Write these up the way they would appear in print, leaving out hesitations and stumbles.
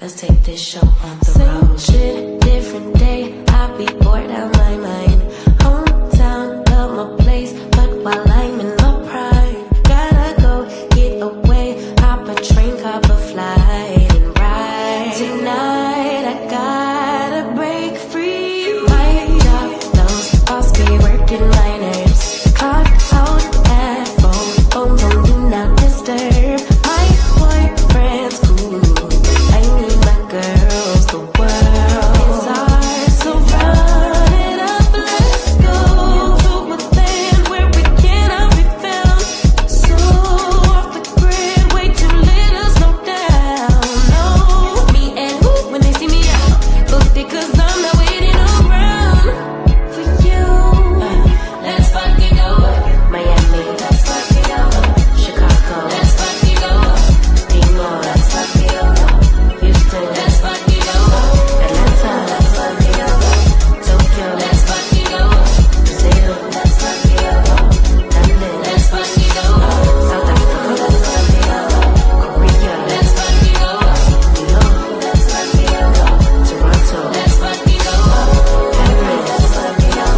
Let's take this show on the road. Shit, different day. I be bored out my mind. Hometown, love my place, but while I'm in my prime, gotta go get away. Hop a train, cop a flight, and ride. Tonight I gotta break free. My job, those boss be working my nerves. Clock out at phone do not disturb. My boyfriend's cool. I need my girls, the world is ours, so run it up, let's go to a land where we cannot be found. So off the grid, way too little, slow down. No, me and who when they see me out, booked it 'cause I'm not waiting around for you. Let's fucking go, Miami. Let's fucking go, Chicago. Let's fucking go, Dino. Let's fucking go, Houston. Let's fucking go, Atlanta. Let's fucking go, Tokyo. Let's fucking go, Brazil. Let's fucking go, London. Let's fucking go, South Africa. Let's fucking go, Korea. Let's fucking go, New York. Let's fucking go, Toronto. Let's fucking go, Paris. Let's fucking go,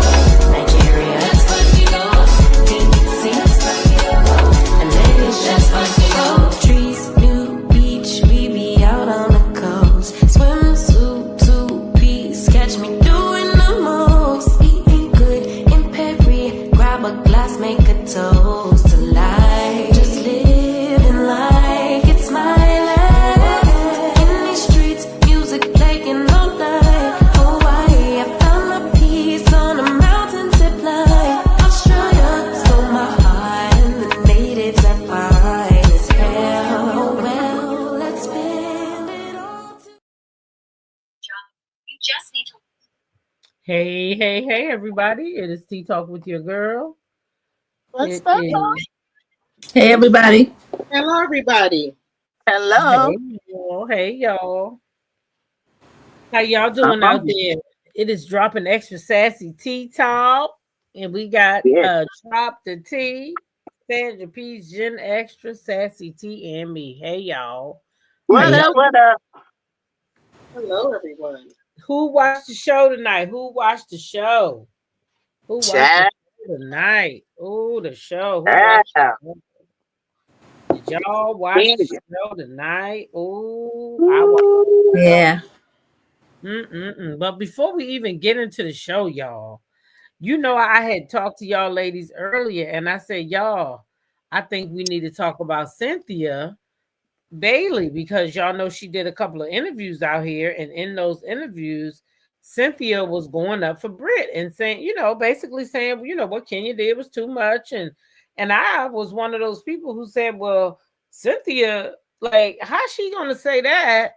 Nigeria. Let's fucking go, DC. Let's fucking go, Malaysia. Let's fucking go, trees, new beach. We be out on the coast. Swimsuit, two-piece. Catch me doing the most. Eating good in Perry. Grab a glass, make a toast to life. Just living like it's my life. In these streets, music playing all night. Hawaii, I found my peace on a mountain zip line. Australia stole my heart, and the natives are fine as hell. Oh well, let's spend it all. Hey, everybody. It is Tea Talk with your girl. What's It up? is- Hey, everybody. Hello, everybody. Hello. Hey, y'all. How y'all doing out there? It is dropping extra sassy tea talk. And we got Yes. Drop the Tea, Sandra P's Gen Extra, Sassy Tea, and me. Hey, y'all. What up? What up? Hello, everyone. Who watched the show tonight? Who watched the show? Who watched the show tonight? Oh, the show. Who watched the show? Did y'all watch the show tonight? Oh, I watched. Yeah. But before we even get into the show, y'all, you know, I had talked to y'all ladies earlier, and I said, y'all, I think we need to talk about Cynthia Bailey, because y'all know she did a couple of interviews out here, and in those interviews, Cynthia was going up for Britt and saying, you know, basically saying, you know, what Kenya did was too much, and I was one of those people who said, well, Cynthia, like, how's she gonna say that?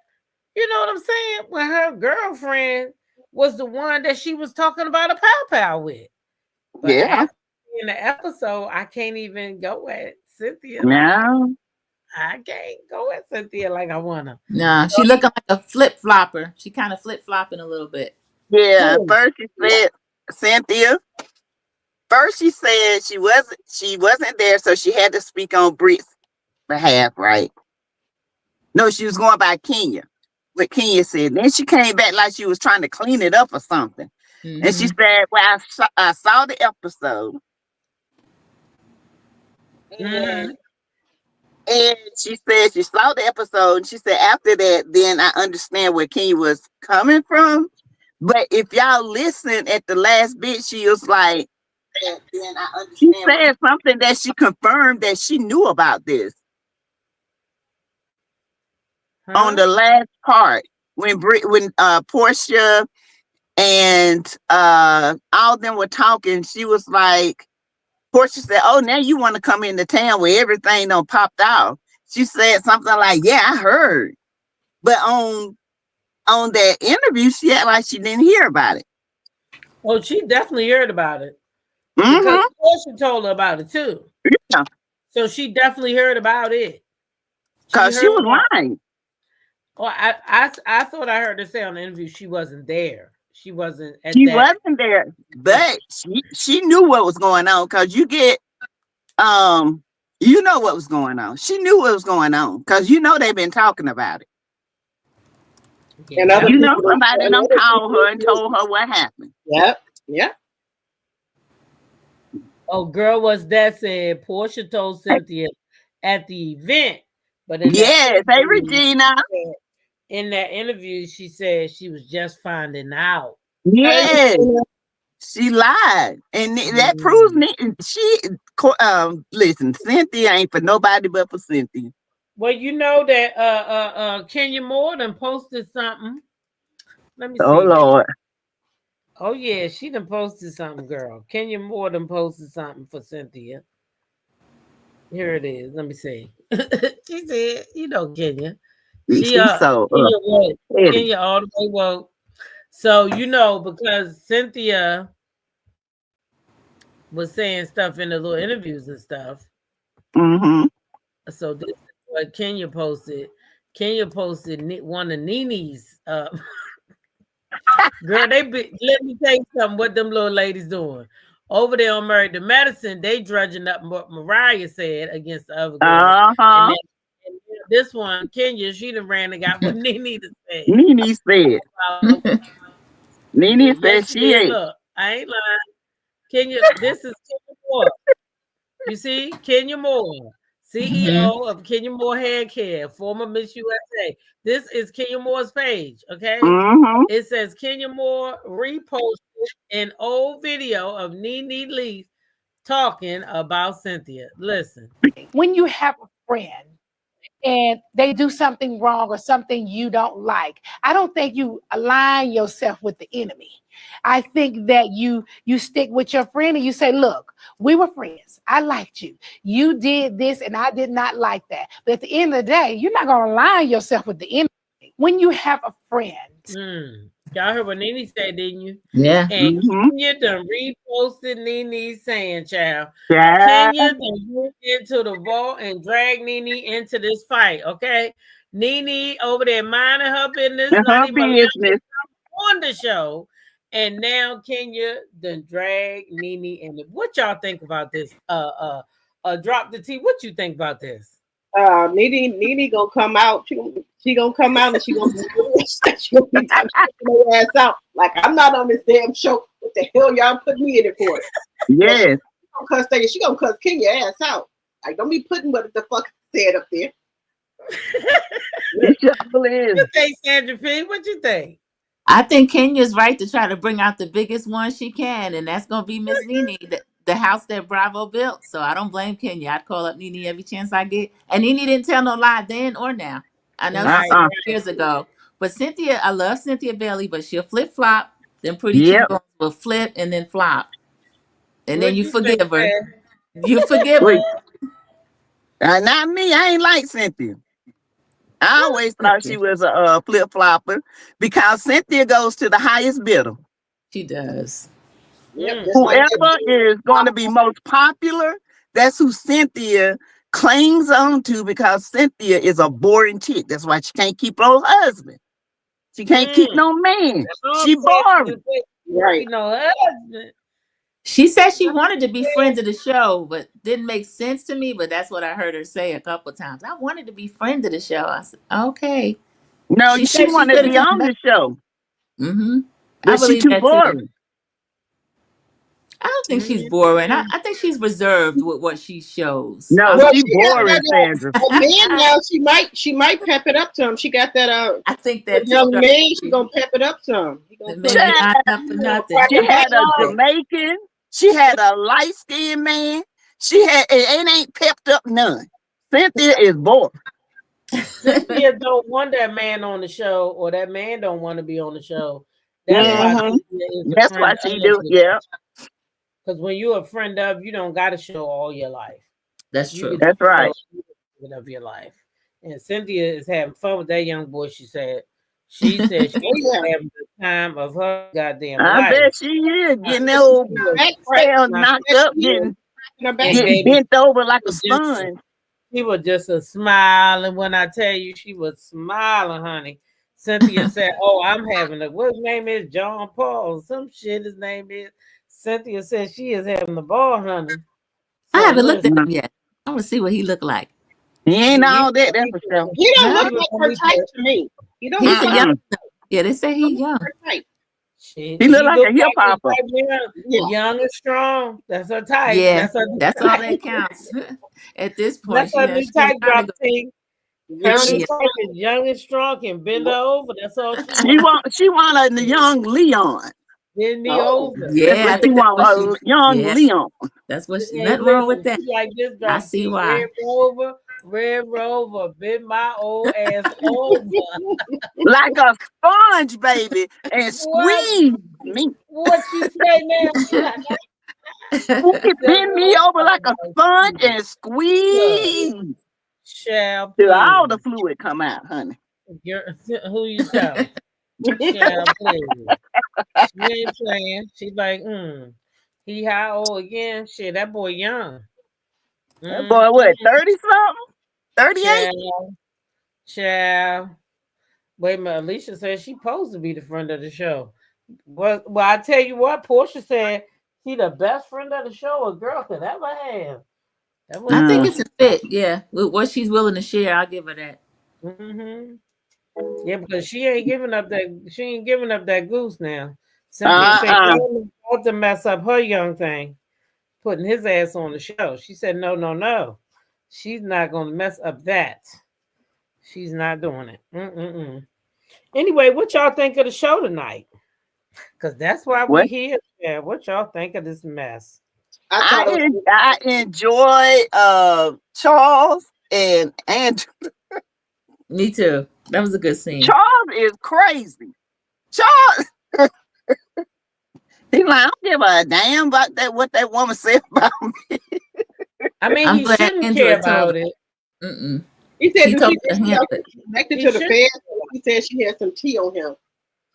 You know what I'm saying? When her girlfriend was the one that she was talking about a pow with. But after in the episode, I can't even go at Cynthia. No. I can't go at Cynthia like I wanna. Nah, she looking like a flip flopper. She kind of flip flopping a little bit. Yeah. First she said Cynthia. First she said she wasn't there, so she had to speak on Britt's behalf, right? No, she was going by Kenya. What Kenya said. Then she came back like she was trying to clean it up or something. And she said, well, I saw the episode. And she said she saw the episode. And she said after that, then I understand where Kenya was coming from. But if y'all listen at the last bit, she was like, then I understand. She said something that she confirmed that she knew about this. On the last part, when Porsha and all of them were talking, she was like, Porsha said, oh, now you want to come into town where everything done popped off. She said something like, yeah, I heard. But on that interview, she acted like she didn't hear about it. Well, she definitely heard about it. Because Porsha told her about it too. Yeah. So she definitely heard about it. Because she was lying. Well, I thought I heard her say on the interview she wasn't there. She wasn't wasn't there, but she knew what was going on, because you get you know what was going on. She knew what was going on, because you know they've been talking about it. And other You know, people, somebody and done other called her and people- told her what happened. Yep. Yep. Oh, girl, what's that said? Porsha told Cynthia at the event, but in Yes, that hey interview, Regina. she said she was just finding out. Yes, she lied, and that proves me. She listen, Cynthia ain't for nobody but for Cynthia. Well, you know that Kenya Moore done posted something. Let me Oh see. Lord. Oh yeah, she done posted something, girl. Kenya Moore done posted something for Cynthia. Here it is. Let me see. She said, you know, Kenya. She She's so Kenya what? petty. Kenya all the way woke. So you know, because Cynthia was saying stuff in the little interviews and stuff. Mm-hmm. So this is what Kenya posted. Kenya posted one of Nene's girl, let me tell you something. What them little ladies doing over there on Married to Medicine? They drudging up what Mariah said against the other girl. Uh-huh. And this one, Kenya, she done ran and got what Nene to say. Nene said. Nene said Yes, she did. ain't. Look, I ain't lying. Kenya, this is Kenya Moore. You see, Kenya Moore, CEO of Kenya Moore Hair Care, former Miss USA. This is Kenya Moore's page, okay? Mm-hmm. It says Kenya Moore reposted an old video of Nene Leaf talking about Cynthia. Listen. When you have a friend and they do something wrong or something you don't like, I don't think you align yourself with the enemy. I think that you stick with your friend and you say, look, we were friends. I liked you. You did this and I did not like that. But at the end of the day, you're not going to align yourself with the enemy. When you have a friend. Y'all heard what Nene said, didn't you? Yeah. And Kenya done reposted Nene saying, child, Kenya done went into the vault and dragged Nene into this fight, okay? Nene over there minding her business, not even on the show. And now Kenya done drag Nene in. What y'all think about this? Drop the T. What you think about this? Nene gonna come out. She gonna come out and she gonna be taking her ass out. Like, I'm not on this damn show. What the hell y'all put me in it for? Yes. She gonna cuss Kenya ass out. Like, don't be putting what the fuck said up there. What you think, Sandra P? What you think? I think Kenya's right to try to bring out the biggest one she can, and that's gonna be Miss Nene, the house that Bravo built. So I don't blame Kenya. I'd call up Nene every chance I get. And Nene didn't tell no lie then or now. I know she said years ago. But Cynthia, I love Cynthia Bailey, but she'll flip flop. Then pretty cheekbones will flip and then flop. And then you forgive her. You forgive her. Not me. I ain't like Cynthia. I always thought she was a flip flopper because Cynthia goes to the highest bidder. She does. Whoever is going to be most popular, that's who Cynthia clings on to, because Cynthia is a boring chick. That's why she can't keep her husband. She can't keep no man. She boring. Right. No husband. She said she wanted to be friend of the show, but didn't make sense to me. But that's what I heard her say a couple of times. I wanted to be friend of the show. I said, okay. No, she wanted to be on the show. But she's too boring. I don't think she's boring. I think she's reserved with what she shows. No, she's boring, Sandra. Now she might pep it up some. She got that I think that young man, she gonna pep it up some. She had a Jamaican. She had a light-skinned man. It ain't pepped up none. Cynthia is boring. Cynthia don't want that man on the show, or that man don't want to be on the show. That's why she do. Yeah. Because when you're a friend of, you don't got to show all your life. That's true. That's right. Of your life. And Cynthia is having fun with that young boy. She said she's having the time of her goddamn life. I bet she is getting that old tail knocked up, getting bent over like a sponge. She was just a smiling. When I tell you, she was smiling, honey. Cynthia said, "Oh, I'm having what his name is, John Paul, some shit. His name is." Cynthia said she is having the ball, honey. So I haven't looked at him yet. I want to see what he looked like. He ain't all that. That's for sure. He don't look like her type to me. He don't. He's a young. Yeah, they say he young. Right. He look like a hip hopper. Young and strong. That's her type. Yeah, That's all that counts. At this point, That's her new she's type. trying to Drop T. Her new type is young and strong, can bend her over. That's all she wants. She want a young Leon. Bend me over. Yeah, That's I what she think that's what want, a young Leon. That's what she. Hey, Nothing wrong with listen, that. she like this. I Drop see T. why. Red Rover, bend my old ass over. Like a sponge, baby, and squeeze me. What she say now? Bend me over like a sponge and squeeze Shall till all please. the fluid come out, honey. Who you tell? Shall please. She ain't playing. She like, he how old again? Shit, that boy young. That boy, what, 30 something? 38? Child. Wait a minute. Alicia said she supposed to be the friend of the show. Well, I tell you what, Porsha said she the best friend of the show a girl could ever have. I think it's a fit. Yeah, with what she's willing to share, I'll give her that. Yeah, because she ain't giving up that goose now. Cynthia said about to mess up her young thing, putting his ass on the show. She said no. She's not gonna mess up that. She's not doing it. Anyway, what y'all think of the show tonight? Because that's why we're here. Yeah, what y'all think of this mess? I enjoy Charles and Andrew. Me too. That was a good scene. Charles is crazy. Charles, he's like, I don't give a damn about that. What that woman said about me. I mean, he shouldn't care about it. He said he she connected to the fans. He said she had some tea on him.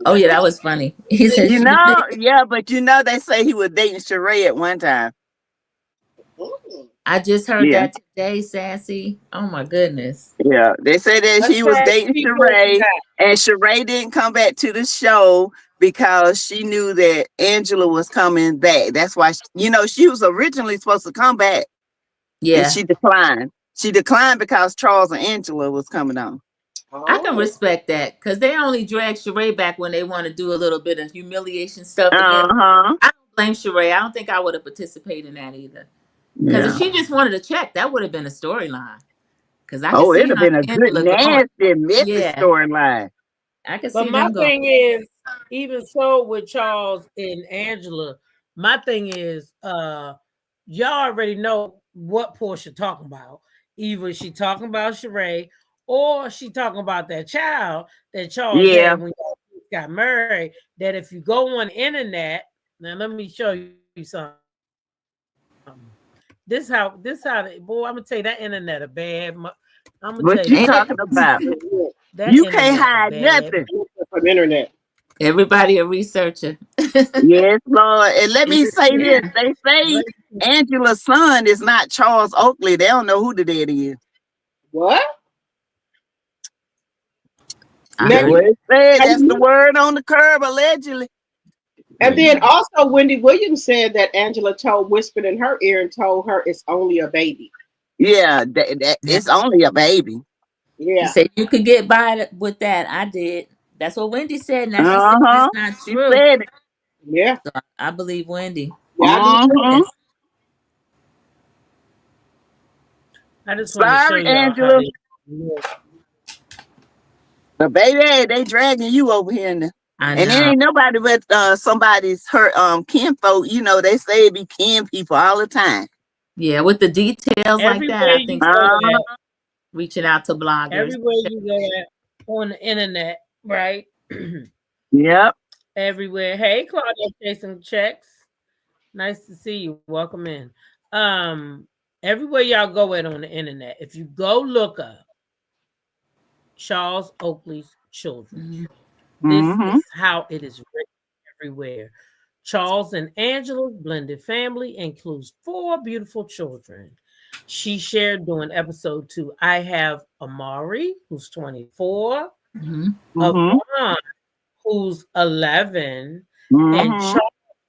Oh yeah, that was funny. He said, but they say he was dating Sheree at one time. I just heard that today, Sassy. Oh my goodness. Yeah, they say that she was dating Sheree, and Sheree didn't come back to the show because she knew that Angela was coming back. That's why, she was originally supposed to come back. Yeah, and she declined. She declined because Charles and Angela was coming on. I can respect that because they only drag Sheree back when they want to do a little bit of humiliation stuff. I don't blame Sheree. I don't think I would have participated in that either. Because if she just wanted to check, that would have been a storyline. Because I could see it'd have been a good nasty, messy storyline. I could see. But my thing is, even so with Charles and Angela, my thing is, y'all already know what Porsha talking about. Either she talking about Sheree, or she talking about that child that Charles had when he got married. That if you go on the internet, now let me show you something. This how boy, I'm gonna tell you that internet a bad. What you talking about? You can't hide nothing from the internet. Everybody a researcher. Yes, Lord. And let me say this. They say Angela's son is not Charles Oakley. They don't know who the daddy is. What? That's the word on the curb, allegedly. And then also Wendy Williams said that Angela whispered in her ear and told her it's only a baby. Yeah, it's only a baby. Yeah. She said you could get by with that. I did. That's what Wendy said. Now she said it's not true. She said it. Yeah. So I believe Wendy. I just want to show you Angela. The baby, they dragging you over here and it ain't nobody but somebody's kinfolk. They say it be kin people all the time. Yeah, with the details like that, I think reaching out to bloggers. Everywhere you go on the internet, right? Yep. Everywhere. Hey, Claudia, chasing checks. Nice to see you. Welcome in. Everywhere y'all go on the internet, if you go look up Charles Oakley's children, this is how it is written everywhere. Charles and Angela's blended family includes 4 beautiful children. She shared during episode 2. I have Amari, who's 24, Avon, who's 11, and Charles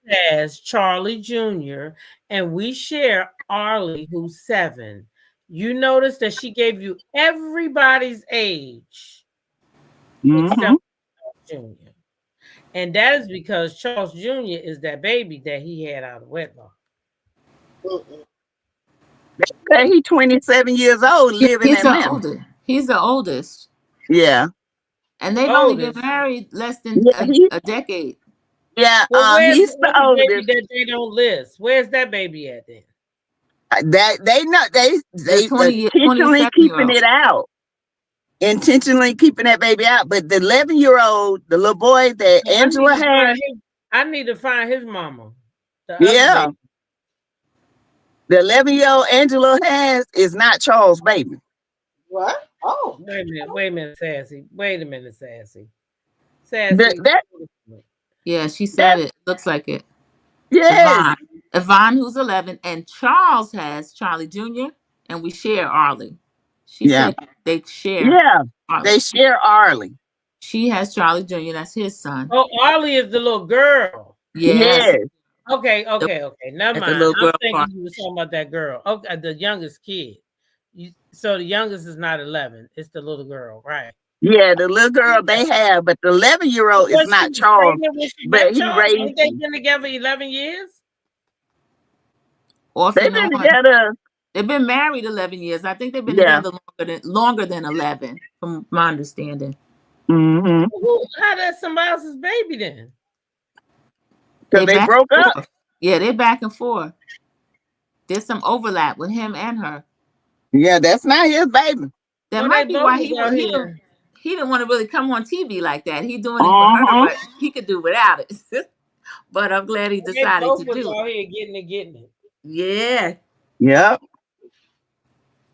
has Charlie Jr., and we share Arlie, who's 7. You notice that she gave you everybody's age except Jr. And that is because Charles Jr. is that baby that he had out of wedlock. Mm-mm. He 27 years old, Yeah, living in he's the Atlanta. oldest. He's the oldest. Yeah. And they've only been Oldest. married less than Yeah, a decade. yeah. Well, where's He's the the other baby oldest. that they don't list? Where's that baby at then? That they know The they 27 intentionally year keeping old. it out. Intentionally keeping that baby out. But the 11-year-old, the little boy that Well, Angela had, I need to find his mama. The other yeah, baby. the 11-year-old Angela has is not Charles' baby. What? Oh. Wait a minute, Sassy. Wait a minute, Sassy. Sassy. That Yeah, she said it. Looks like it. yes, Yvonne, who's 11, and Charles has Charlie Jr., and we share Arlie. She yeah, said they share yeah. Arlie. They share Arlie. She has Charlie Jr., that's his son. Oh, Arlie is the little girl. Yes. Yes, Okay. Never At the mind. little girl I'm thinking part. you were talking about that girl. Okay, the youngest kid. So the youngest is not 11. It's the little girl, right? yeah. The little girl they have, but the 11-year-old is Was not she Charles, pregnant when she but met he Charles? raised Ain't they him. been together 11 years? Off They've and been on. together. They've been married 11 years. I think they've been Yeah. together longer than 11, from my understanding. Mm-hmm. How that's somebody else's baby then? Because they back broke and up. forth. Yeah, they're back and forth. There's some overlap with him and her. Yeah, that's not his baby. That Well, might they be both why was out here. he didn't want to really come on TV like that. He doing it for her, Uh-huh. but he could do without it. But I'm glad he They decided both to was do it. out here getting it. Yeah. Yep.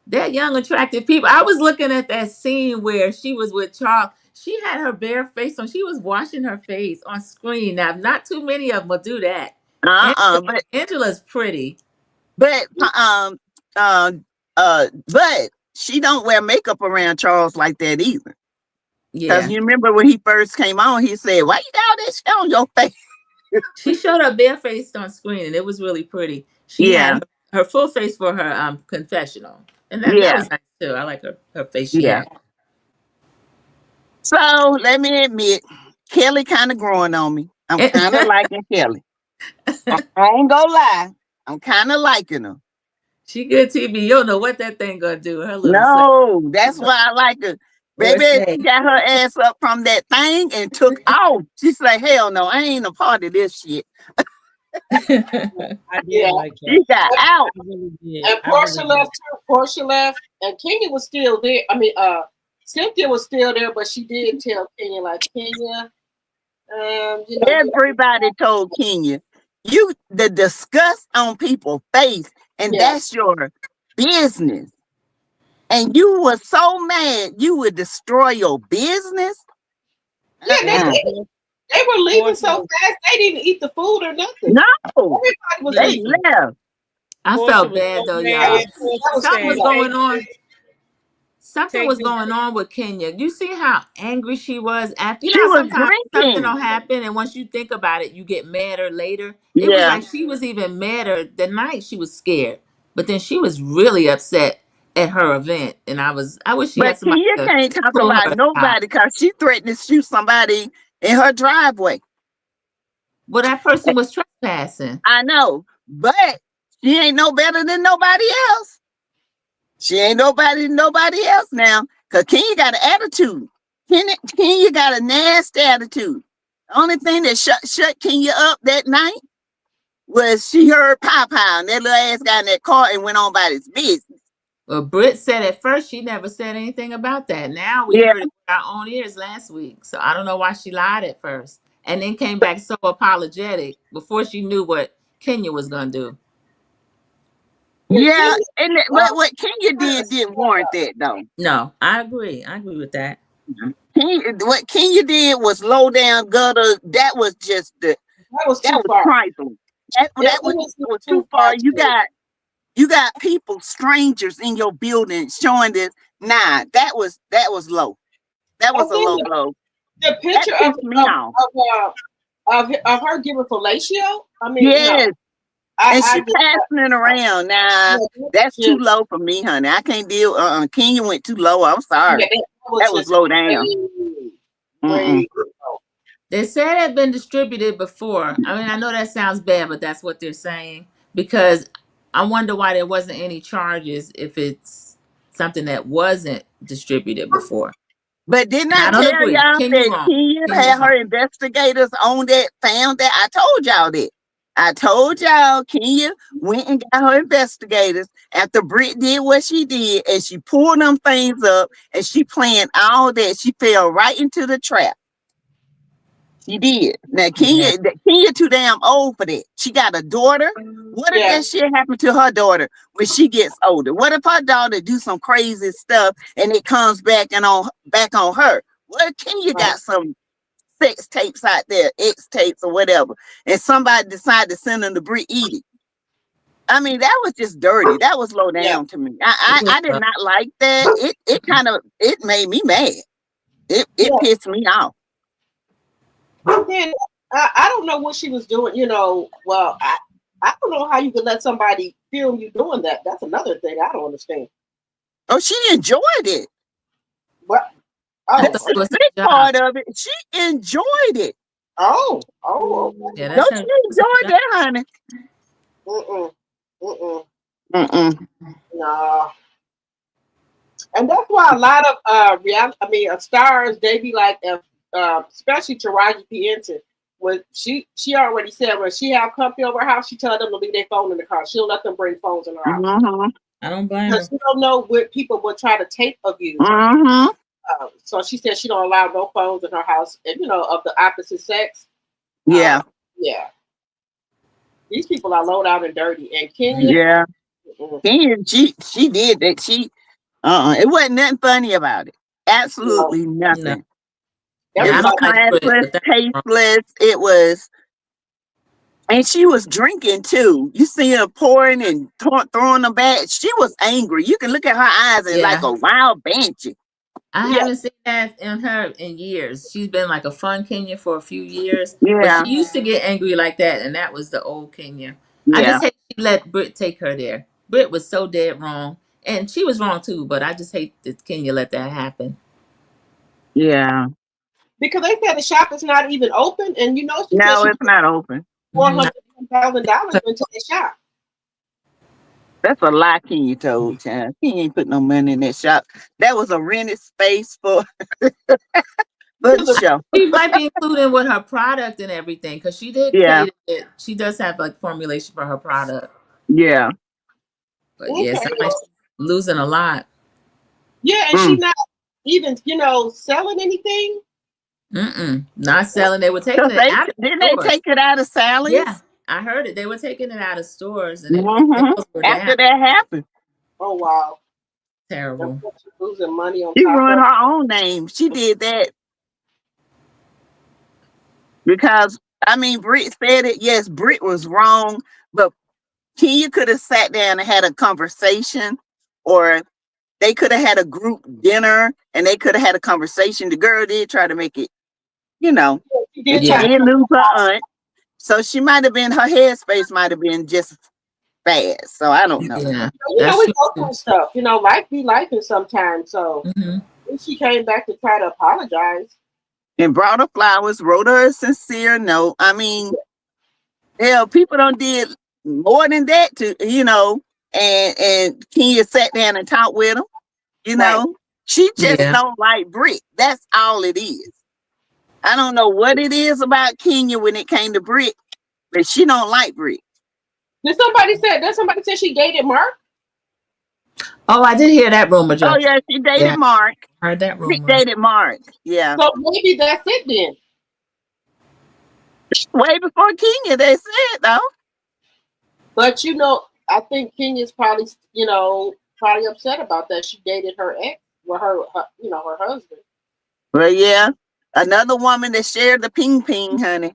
They're young, attractive people. I was looking at that scene where she was with Charles. She had her bare face on. She was washing her face on screen. Now, not too many of them will do that. Angela's pretty. But she don't wear makeup around Charles like that either. Because Yeah. you remember when he first came on, he said, "Why you got this shit on your face?" She showed her bare face on screen, and it was really pretty. She had her full face for her confessional, and that was nice too. I like her face she had. So let me admit, Kelly kind of growing on me. I'm kind of liking Kelly. I ain't gonna lie. I'm kind of liking her. She good TV. You don't know what that thing gonna do. Her little No, that's why I like her. Baby, she got her ass up from that thing and took off. She said, "Hell no, I ain't a part of this shit." I did like that. She got out. Really did. And Porsha left too. Porsha left, and Kenya was still there. I mean, Cynthia was still there, but she did tell Kenya, like, Kenya, you know, everybody told Kenya, you the disgust on people's face, and that's your business. And you were so mad you would destroy your business. Yeah, they were leaving so fast they didn't eat the food or nothing. No, everybody was they leaving. left. I felt bad though, y'all. Something was going on. Something was going on with Kenya. You see how angry she was after. You know, sometimes something will happen, and once you think about it, you get madder later. It was like she was even madder the night she was scared, but then she was really upset at her event, and I wish she had somebody. But Kenya can't talk about nobody because she threatened to shoot somebody in her driveway. Well, that person was trespassing. I know, but she ain't no better than nobody else. She ain't nobody else now. Cause Kenya got an attitude. Kenya got a nasty attitude. The only thing that shut Kenya up that night was she heard pow pow, and that little ass got in that car and went on about his business. Well, Britt said at first she never said anything about that. Now we heard it with our own ears last week. So I don't know why she lied at first. And then came back so apologetic before she knew what Kenya was gonna do. Yeah, and but what Kenya didn't warrant that though. No, I agree. I agree with that. What Kenya did was low down gutter. That was just that was trifling. That was too far. You got people, strangers in your building showing this. Nah, that was low. That was a low blow. The picture of her giving fellatio. I mean, yes. And she passing it around. Nah, that's too low for me, honey. I can't deal. Kenya went too low. I'm sorry. That was low down. They said it had been distributed before. I mean, I know that sounds bad, but that's what they're saying. Because I wonder why there wasn't any charges if it's something that wasn't distributed before. But didn't And I I don't tell agree. y'all Kenya that wrong. Kenya Kenya's had her wrong. investigators on that, found that? I told y'all that. I told y'all Kenya went and got her investigators after Britt did what she did, and she pulled them things up, and she planned all that. She fell right into the trap. She did. Now Yeah. Kenya too damn old for that. She got a daughter. What if that shit happened to her daughter when she gets older? What if her daughter do some crazy stuff and it comes back on her? What if Kenya got some sex tapes out there, X tapes or whatever, and somebody decided to send them to Britt Edie? I mean, that was just dirty. That was low down to me. I did not like that. It made me mad. It pissed me off. But then I don't know what she was doing. Well, I don't know how you could let somebody film you doing that. That's another thing I don't understand. Oh, she enjoyed it. What? That's the big part of it. She enjoyed it. Oh. Yeah, Don't you enjoy that, honey? No. And that's why a lot of stars, they be like, especially Taraji P. Henson, when she already said when she have company over her house, she tell them to leave their phone in the car. She don't let them bring phones in her house. I don't blame her. She don't know what people will try to tape of you. So she said she don't allow no phones in her house, and, of the opposite sex. Yeah. These people are low down and dirty. And Kenya, Kenya, she did that. It wasn't nothing funny about it. Absolutely nothing. No. It was classless, tasteless. It was, and she was drinking too. You see her pouring and throwing them back. She was angry. You can look at her eyes and like a wild banshee. I haven't seen that in her in years. She's been like a fun Kenya for a few years. Yeah. But she used to get angry like that, and that was the old Kenya. I just hate she let Britt take her there. Britt was so dead wrong. And she was wrong too, but I just hate that Kenya let that happen. Yeah. Because they said the shop is not even open, and she no, said it's not open. $400,000 into the shop. That's a lie Kenya told, child. He ain't put no money in that shop. That was a rented space for the show. She might be including with her product and everything, because she did create it. She does have like formulation for her product. Yeah. But yes, I'm like losing a lot. Yeah, and she's not even, selling anything. Not selling. They were taking it out of Didn't they take it out of Sally's? Yeah, I heard it. They were taking it out of stores, and after that happened. Oh wow, terrible. Losing money on. She ruined her own name. She did that because Britt said it. Yes, Britt was wrong, but Kenya could have sat down and had a conversation, or they could have had a group dinner and they could have had a conversation. The girl did try to make it, she did lose her aunt. So she might have been, her headspace might have been just bad. So I don't know. Yeah. We go through stuff. Life be life sometimes. So she came back to try to apologize. And brought her flowers, wrote her a sincere note. Hell, people done did more than that to, and Kenya sat down and talked with them. She just don't like Britt. That's all it is. I don't know what it is about Kenya when it came to Britt, but she don't like Britt. Did somebody say she dated Mark? Oh, I did hear that rumor, Joe. Oh yeah, she dated Mark. Heard that rumor. She dated Mark. Yeah. So maybe that's it then. Way before Kenya, they said though. But I think Kenya's probably upset about that. She dated her ex, her husband. Well, yeah, another woman that shared the ping, honey.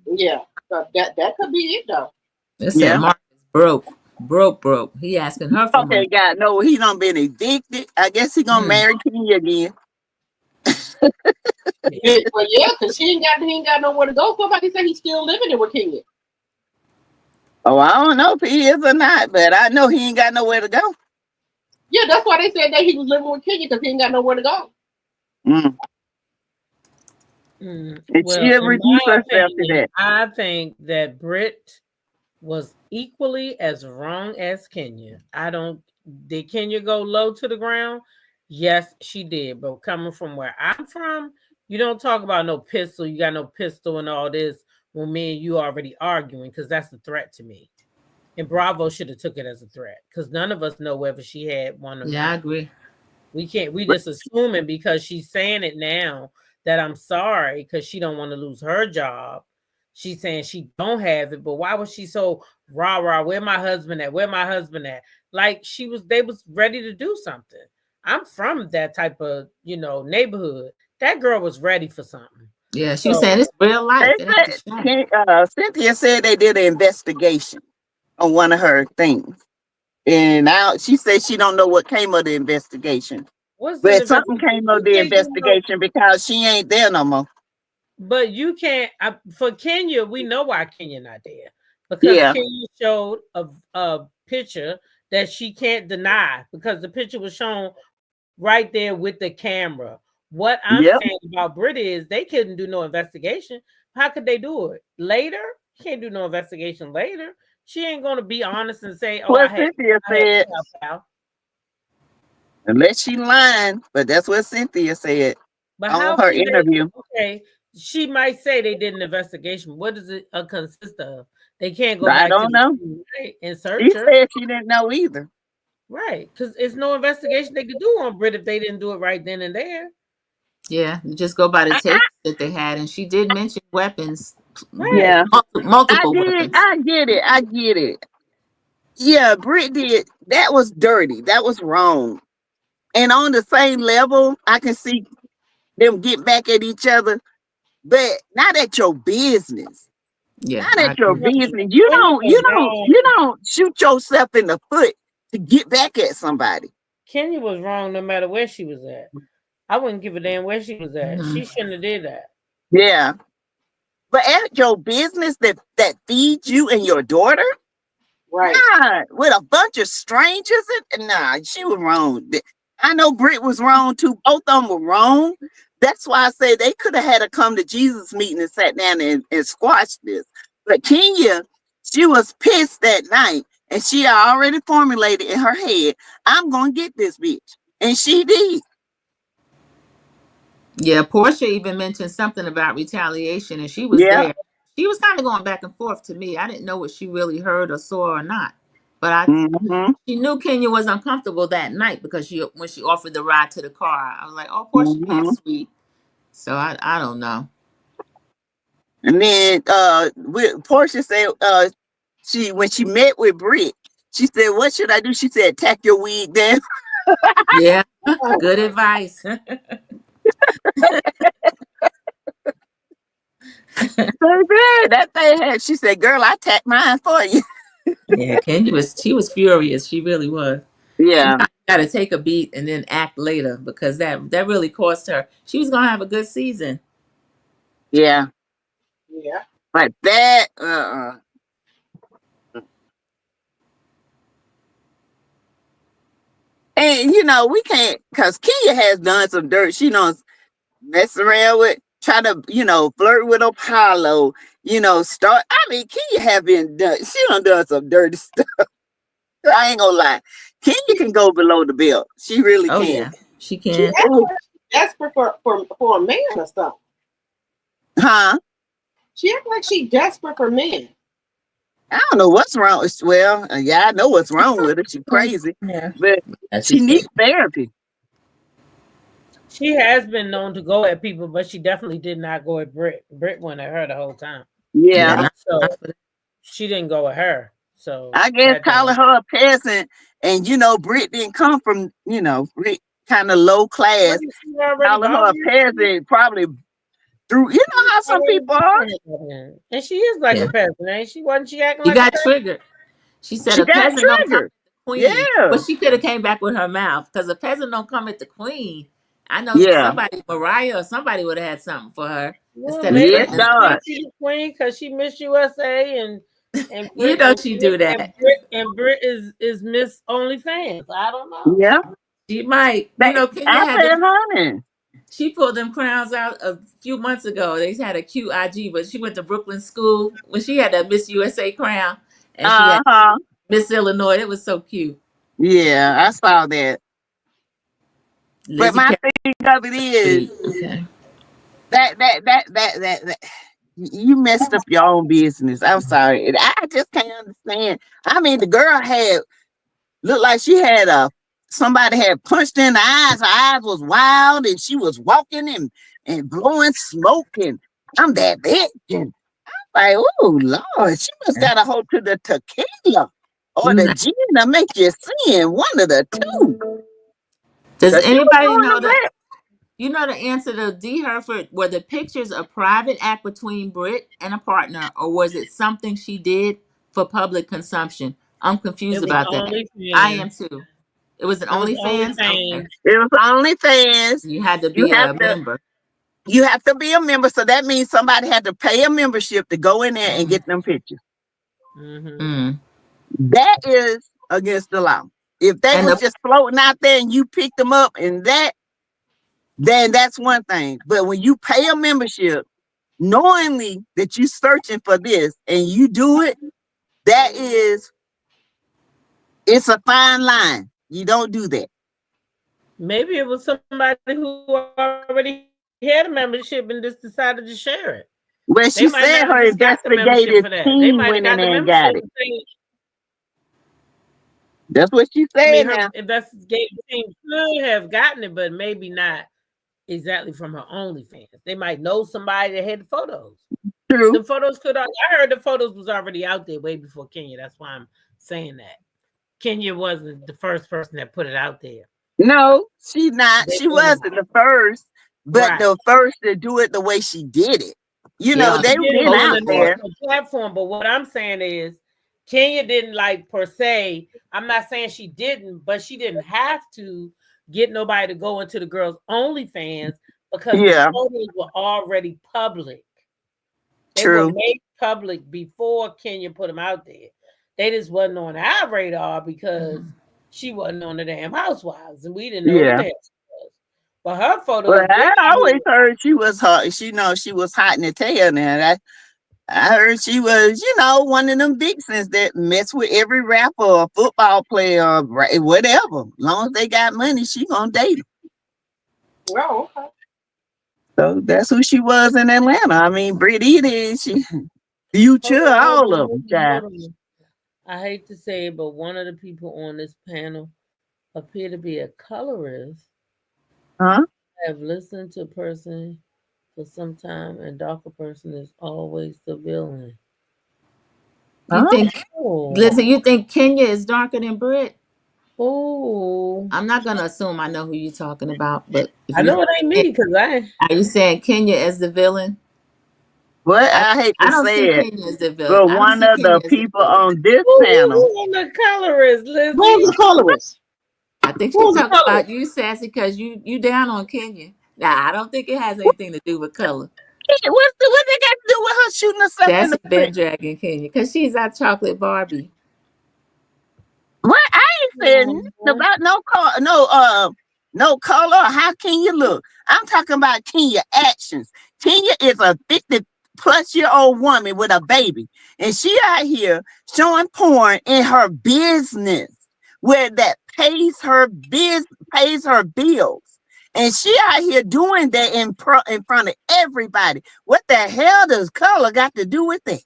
Yeah, that could be it though. They said Mark is broke. He asking her for money. God, no, he done been evicted. I guess he gonna marry Kenya again. Well, yeah, because he ain't got nowhere to go. Somebody said he's still living there with Kenya. Oh, I don't know if he is or not, but I know he ain't got nowhere to go. Yeah, that's why they said that he was living with Kenya, because he ain't got nowhere to go. And Well, she'll in reduce my herself to opinion, that. I think that Britt was equally as wrong as Kenya. I don't. Did Kenya go low to the ground? Yes, she did. But coming from where I'm from, you don't talk about no pistol. You got no pistol and all this when me and you already arguing, because that's a threat to me. And Bravo should have took it as a threat, because none of us know whether she had one or Yeah, I not. agree. We can't. We just assuming because she's saying it now that I'm sorry because she don't want to lose her job. She's saying she don't have it, but why was she so rah rah? Where my husband at? Where my husband at? Like they was ready to do something. I'm from that type of neighborhood. That girl was ready for something. Yeah, she was So saying it's real life. It ain't a show. Cynthia said they did an investigation on one of her things. And now she said she don't know what came of the investigation. what's the But something investigation? came You of the can't do no. investigation because she ain't there no more. But you can't. For Kenya, we know why Kenya not there, because Yeah. Kenya showed a picture that she can't deny, because the picture was shown right there with the camera. What I'm Yep. saying about Britt is they couldn't do no investigation. How could they do it later? Can't do no investigation later. She ain't gonna be honest and say, "Oh, What Cynthia I had said, pal." unless she lying, but that's what Cynthia said But on how her can they? interview. Okay, she might say they did an investigation. What does it consist of? They can't go I back to don't the know. scene, right, and She search her, said she didn't know either. right? Because it's no investigation they could do on Britt if they didn't do it right then and there, Yeah, you just go by the I, tapes that they had, and she did mention weapons, right? yeah, I multiple did. weapons. I get it. I get it. Yeah, Britt did. That was dirty. That was wrong. And on the same level, I can see them get back at each other, but not at your business. Yeah, Not I at your agree. Right. business. You Kenya don't. was You don't. wrong. You don't shoot yourself in the foot to get back at somebody. Kenya was wrong no matter where she was at. I wouldn't give a damn where she was at. Mhm. She shouldn't have did that. Yeah, but at your business that feeds you and your daughter. Right. Nah, with a bunch of strangers. Nah, she was wrong. I know Britt was wrong too. Both of them were wrong. That's why I say they could have had a come to Jesus meeting and sat down and squashed this. But Kenya, she was pissed that night, and she had already formulated in her head, I'm gonna get this bitch. And she did. Yeah, Portia even mentioned something about retaliation, and she was Yeah. there. She was kind of going back and forth to me. I didn't know what she really heard or saw or not, but Mm-hmm. she knew Kenya was uncomfortable that night because when she offered the ride to the car, I was like, "Oh, Portia being Mm-hmm. sweet." So I don't know. And then Portia said she when she met with Britt, she said, what should I do? She said, tack your wig down. Yeah, good advice. Baby, that thing had, she said, girl, I tacked mine for you. Yeah, she was furious. She really was. Yeah, Sometimes you got to take a beat and then act later because that really cost her. She was gonna have a good season. yeah. Yeah. But that, and we can't, because Kia has done some dirt. She knows mess around with, try to, flirt with Apollo, start. I mean, Kia have been done, she done some dirty stuff. I ain't gonna lie. Kenya can go below the belt. She really Oh can. yeah, she She can. acts like she's desperate for a man or something. Huh? She acts like she's desperate for men. I don't know what's wrong. Well, yeah, I know what's wrong with her. She's crazy, Yeah, but she she's needs crazy. therapy. She has been known to go at people, but she definitely did not go at Britt. Britt went at her the whole time. Yeah, Yeah, So not for that. she didn't go at her. So I guess that calling don't. her a peasant, and Britt didn't come from Britt kind of low class. Wasn't she already Calling her a bothering him? peasant probably through. You know how some Already people are. bothering him. And she is like Yeah, a peasant, ain't she? Wasn't she acting she like a got peasant? triggered. She said She a got peasant don't come at triggered. the queen, Yeah, but she could have came back with her mouth because a peasant don't come at the queen. I know yeah, somebody, Mariah or somebody would have had something for her Well, instead of maybe yes, threatening. she God. thinks she's the queen because she Miss USA and You Brit know and she Brit do that. and Brit and Brit is Miss OnlyFans. I don't know. Yeah, She might. I Kenya had said, this. honey. She pulled them crowns out a few months ago. They had a cute IG, but she went to Brooklyn school when she had that Miss USA crown, and she had Uh-huh. Miss Illinois. It was so cute. Yeah, I saw that. But Lizzie my Perry. thing of it is Okay. that you messed up your own business. I'm sorry. I just can't understand. I mean, the girl had looked like she had somebody had punched in the eyes. Her eyes was wild, and she was walking and blowing smoke. And I'm that bitch. And like, oh Lord, she must got a hold to the tequila or the gin to make you sin. One of the two. Does 'Cause she was anybody doing know the that? rap. You know the answer to D. Herford? Were the pictures a private act between Britt and a partner, or was it something she did for public consumption? I'm confused It was about that. I am OnlyFans. too. It was an It was OnlyFans. Okay. OnlyFans. It was OnlyFans. You had to You be have a to member. you have to be a member, so that means somebody had to pay a membership to go in there and get them pictures. Mm. That is against the law. If they And was just floating out there and you picked them up and then that's one thing. But when you pay a membership, knowingly that you searching for this and you do it, it's a fine line. You don't do that. Maybe it was somebody who already had a membership and just decided to share it. Well, They she might said not have her just got the membership investigative for that. They team might have went in got the there and got membership. it. That's what she I said mean, her now. investigative team could have gotten it, but maybe not exactly from her OnlyFans. They might know somebody that had the photos. True. The photos I heard the photos was already out there way before Kenya. That's why I'm saying that. Kenya wasn't the first person that put it out there. No, she's not. She wasn't the first, but Right. the first to do it the way she did it. You Yeah, know, they've She did it been on out a there. national platform, but what I'm saying is Kenya didn't like per se. I'm not saying she didn't, but she didn't have to get nobody to go into the girls' OnlyFans because the photos were already public. They were made public before Kenya put them out there. They just wasn't on our radar because she wasn't on the damn Housewives, and we didn't know who the hell she was. But her photos. Well, I always heard she was hot. She was hot in the tail. Now I heard she was, one of them vixens that mess with every rapper or football player or whatever. As long as they got money, she gonna date them. Oh, okay. So that's who she was in Atlanta. I mean, Britt, she Future, all of them. Child. I hate to say it, but one of the people on this panel appear to be a colorist. Huh? I have listened to a person for some time, and darker person is always the villain. You think, listen, you think Kenya is darker than Britt? Oh, I'm not gonna assume I know who you're talking about, but I know it ain't me because are you saying Kenya as the villain? What I hate to say it, Kenya as the villain. but one of the people on this panel. Who's on the colorist, Lizzie? Who's the colorist? I think she's talking about you, Sassy, because you down on Kenya. Now I don't think it has anything to do with color. What they got to do with her shooting herself in the been dragging Kenya because she's our chocolate Barbie. What I ain't said nothing about no color. How Kenya look? I'm talking about Kenya actions. Kenya is a 50-plus-year-old woman with a baby, and she out here showing porn in her business where that pays her bills. And she out here doing that in front of everybody. What the hell does color got to do with that?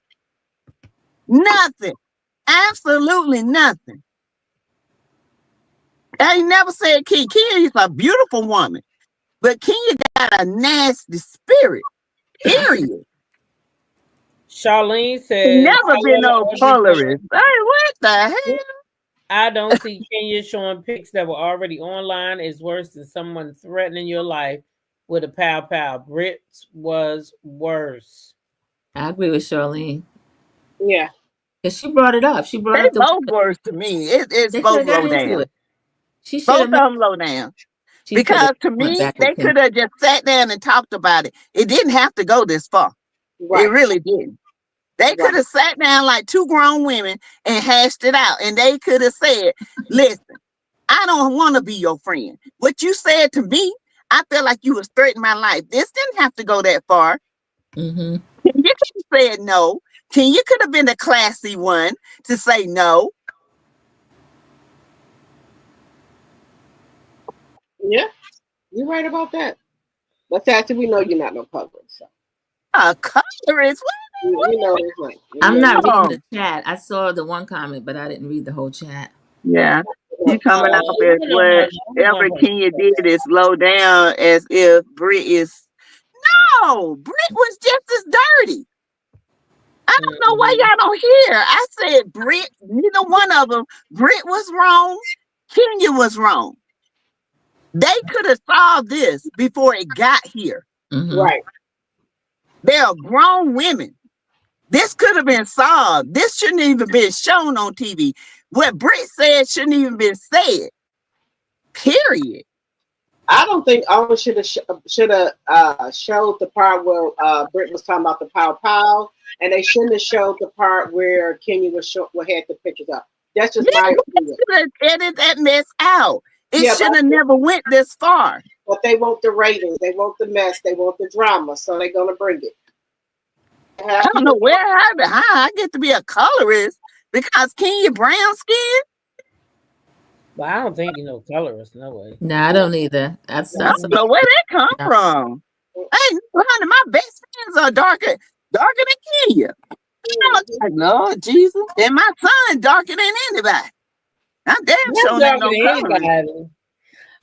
Nothing. Absolutely nothing. I ain't never said Kenya. Kenya is a beautiful woman. But Kenya got a nasty spirit. Period. Charlene said never been no colorist. Hey, what the hell? I don't see Kenya showing pics that were already online is worse than someone threatening your life with a pow. Britt was worse. I agree with Charlene. Yeah. Because she brought it up. She brought they up both worse to me. It's both low down. Both of them low down. Because to me, they could have just sat down and talked about it. It didn't have to go this far. Right. It really didn't. They could have sat down like two grown women and hashed it out. And they could have said, listen, I don't want to be your friend. What you said to me, I feel like you was threatening my life. This didn't have to go that far. Mm-hmm. You could have said no. You could have been the classy one to say no. Yeah, you're right about that. But Sassy, we know you're not no colorist. So. A colorist? You know it's like, I'm not Oh. reading the chat. I saw the one comment, but I didn't read the whole chat. Yeah. You coming up as you know, what no, Amber Kenya did is low down as if Britt is. No, Britt was just as dirty. I don't know why y'all don't hear. I said Britt, neither one of them. Britt was wrong. Kenya was wrong. They could have solved this before it got here. Mm-hmm. right. They are grown women. This could have been solved. This shouldn't even been shown on TV. What Britt said shouldn't even been said. Period. I don't think Owen should have showed the part where Britt was talking about the pow, and they shouldn't have showed the part where Kenya had the pictures up. That's just my opinion. Should have edited that mess out. It Yeah, should have never went this far. But they want the ratings, they want the mess, they want the drama, so they're gonna bring it. I don't know how I get to be a colorist because Kenya brown skin. But I don't think you know colorist, no way. No, I don't either. I don't know where that come from. Hey, honey, my best friends are darker than Kenya. I'm like, Lord Jesus, and my son darker than anybody. I'm damn sure ain't no colorist.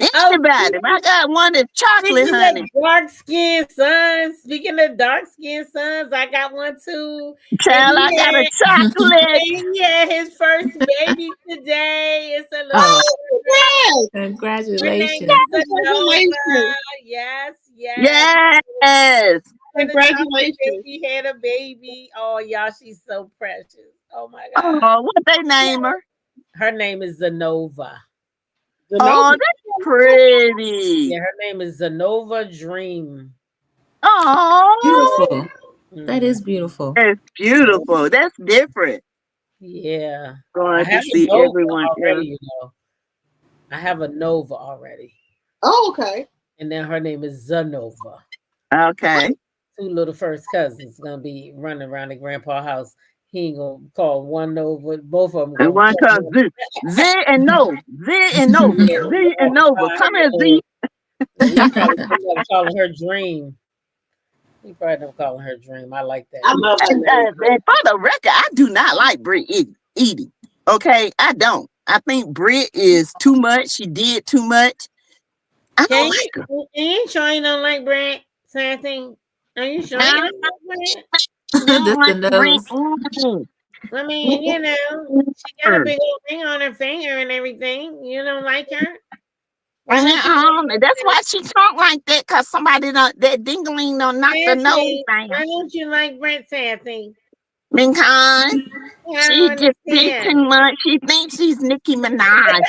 Anybody. I got one that's chocolate, honey. Dark skinned sons. Speaking of dark skinned sons, I got one too. Child, I got a chocolate. Yeah, his first baby today. It's a Oh, Congratulations. Yes. Yes. Congratulations. He had a baby. Oh, y'all, she's so precious. Oh my God. Oh, what they name her? Her name is Zanova. Oh, that's pretty. Yeah, her name is Zanova Dream. Oh, Beautiful. That is beautiful. That's beautiful. That's different. Yeah. Going to see everyone already, you know. I have a Nova already. Oh, okay. And then her name is Zanova. Okay. Two little first cousins gonna be running around the grandpa house. He ain't gonna call one Nova, both of them. And one comes Z and Nova. Z and Nova. Z and Nova. Come here, Z. He probably calling her Dream. He probably don't calling her Dream. I like that. I love and for the record, I do not like Britt eating. Okay, I don't. I think Britt is too much. She did too much. I don't like her. Are you sure you don't like Britt? Something? Are you sure you don't like Britt? I mean, you know, she got a big old ring on her finger and everything. You don't like her? That's why she talk like that, because somebody that dingling don't knock the nose down. Why don't you like Britt, Sassy? Because she just did too much. She thinks she's Nicki Minaj.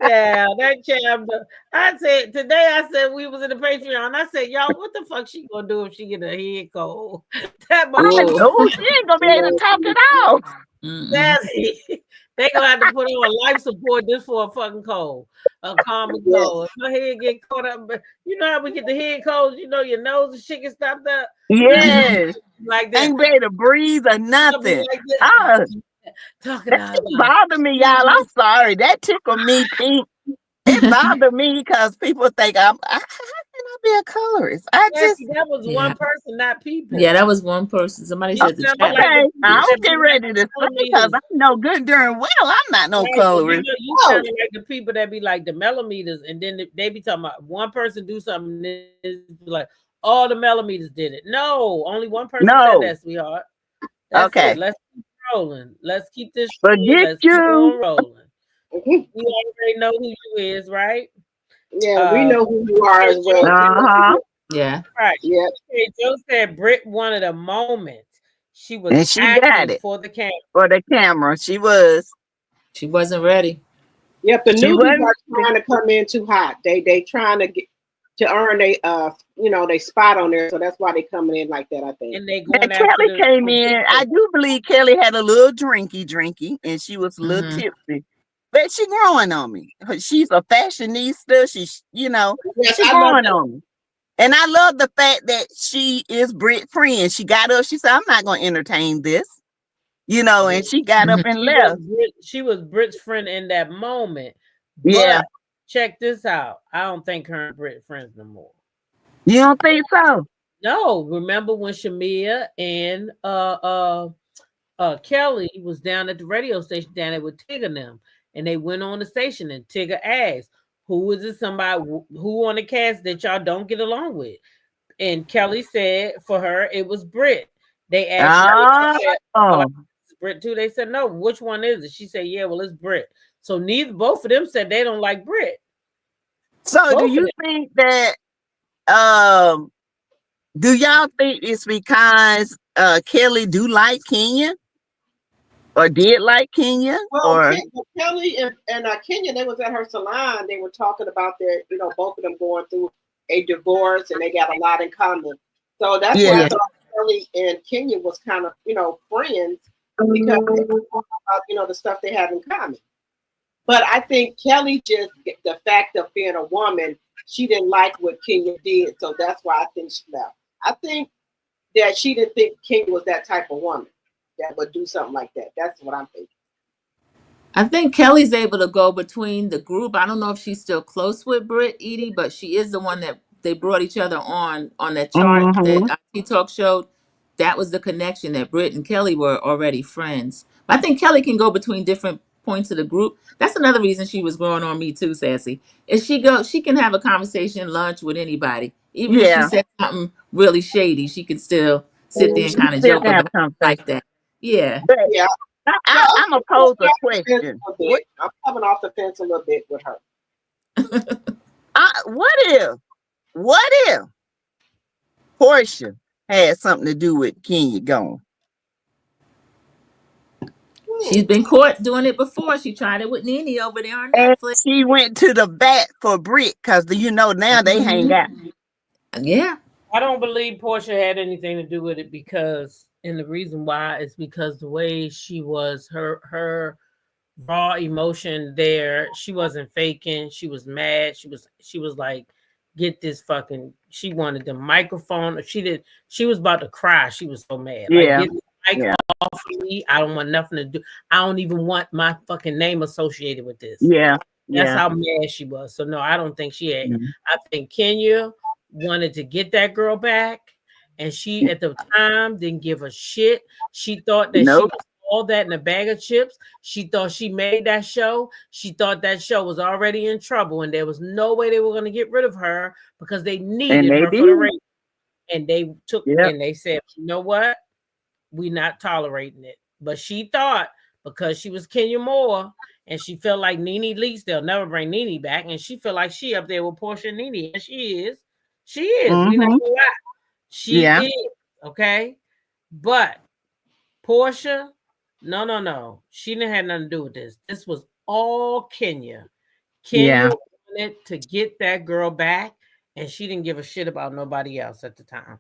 Yeah, that child. I said we was in the Patreon. I said, y'all, what the fuck she gonna do if she get a head cold? That she ain't gonna be able to talk it out. They gonna have to put on life support just for a fucking cold, a common cold. If my head get caught up, you know how we get the head colds. You know your nose and shit get stopped up. Yes, like that. Ain't ready to breathe or nothing. Talking that bothered me, y'all. I'm sorry. That tickled me pink. It bothered me because people think how can I be a colorist? That was one person, not people. Yeah, that was one person. Somebody said the chat. Okay, I don't get ready to say because I know good darn well I'm not no colorist. You sound like the people that be like the millimeters, and then they be talking about one person do something, and like all the millimeters did it. No, only one person said that, sweetheart. That's it. Let's keep rolling. Let's keep this. Let's keep on rolling. We already know who you is, right? Yeah, we know who you are as well. Yeah. Right. Yeah. Okay, Joe said Britt wanted a moment. She was and she got it for the camera. For the camera, she was. She wasn't ready. Yep, the newbies are trying to come in too hot. They trying to get to earn they they spot on there, so that's why they coming in like that. I think. And they going Kelly came in. I do believe Kelly had a little drinky, and she was a little tipsy. But she growing on me. She's a fashionista. She's, Yes, she I love growing that. on me. And I love the fact that she is Britt's friend. She got up. She said, I'm not going to entertain this. And she got up and left. She was Britt's friend in that moment. Yeah. But check this out. I don't think her and Britt friends no more. You don't think so? No. Remember when Shamia and Kelly was down at the radio station down there with Tigger and them, and they went on the station and Tigger asked, who is it somebody who on the cast that y'all don't get along with? And Kelly said for her it was Britt. They asked her, Oh. it's Britt too. They said no, which one is it? She said, yeah, well, it's Britt. So both of them said they don't like Britt. So do you think that do y'all think it's because Kelly do like Kenya? Or did like Kenya? Well, Kelly and Kenya, they was at her salon. They were talking about their, both of them going through a divorce, and they got a lot in common. So that's why I thought Kelly and Kenya was kind of, friends, because they were talking about, the stuff they have in common. But I think Kelly just, the fact of being a woman, she didn't like what Kenya did, so that's why I think she left. I think that she didn't think Kenya was that type of woman that would do something like that. That's what I'm thinking. I think Kelly's able to go between the group. I don't know if she's still close with Britt, Edie, but she is the one that they brought each other on that chart that Talk showed. That was the connection, that Britt and Kelly were already friends. I think Kelly can go between different points of the group. That's another reason she was growing on me too, Sassy. Is she can have a conversation, lunch with anybody. Even if she said something really shady, she can still sit there and kind of joke about it like that. Yeah. But yeah. I'm going to pose a question. I'm coming off the fence a little bit with her. What if Porsha had something to do with Kenya going? She's been caught doing it before. She tried it with Nene over there on Netflix. She went to the bat for Britt because now they hang out. Yeah. I don't believe Porsha had anything to do with it and the reason why is because the way she was, her raw emotion there, she wasn't faking. She was mad. She was like, get this fucking, she wanted the microphone. She was about to cry. She was so mad. Yeah. Like, get the mic off of me. I don't want nothing to do. I don't even want my fucking name associated with this. Yeah. That's how mad she was. So no, I don't think she had. I think Kenya wanted to get that girl back, and she at the time didn't give a shit. She thought that she was all that in a bag of chips. She thought she made that show. She thought that show was already in trouble, and there was no way they were going to get rid of her because they needed her for the race. And they took and they said, you know what? We're not tolerating it. But she thought because she was Kenya Moore and she felt like Nene Leakes, they'll never bring Nene back, and she felt like she up there with Porsha and Nene, and she is. She is. We not gonna lie. She is. Okay. But Porsha, no. She didn't have nothing to do with this. This was all Kenya. Kenya wanted to get that girl back, and she didn't give a shit about nobody else at the time.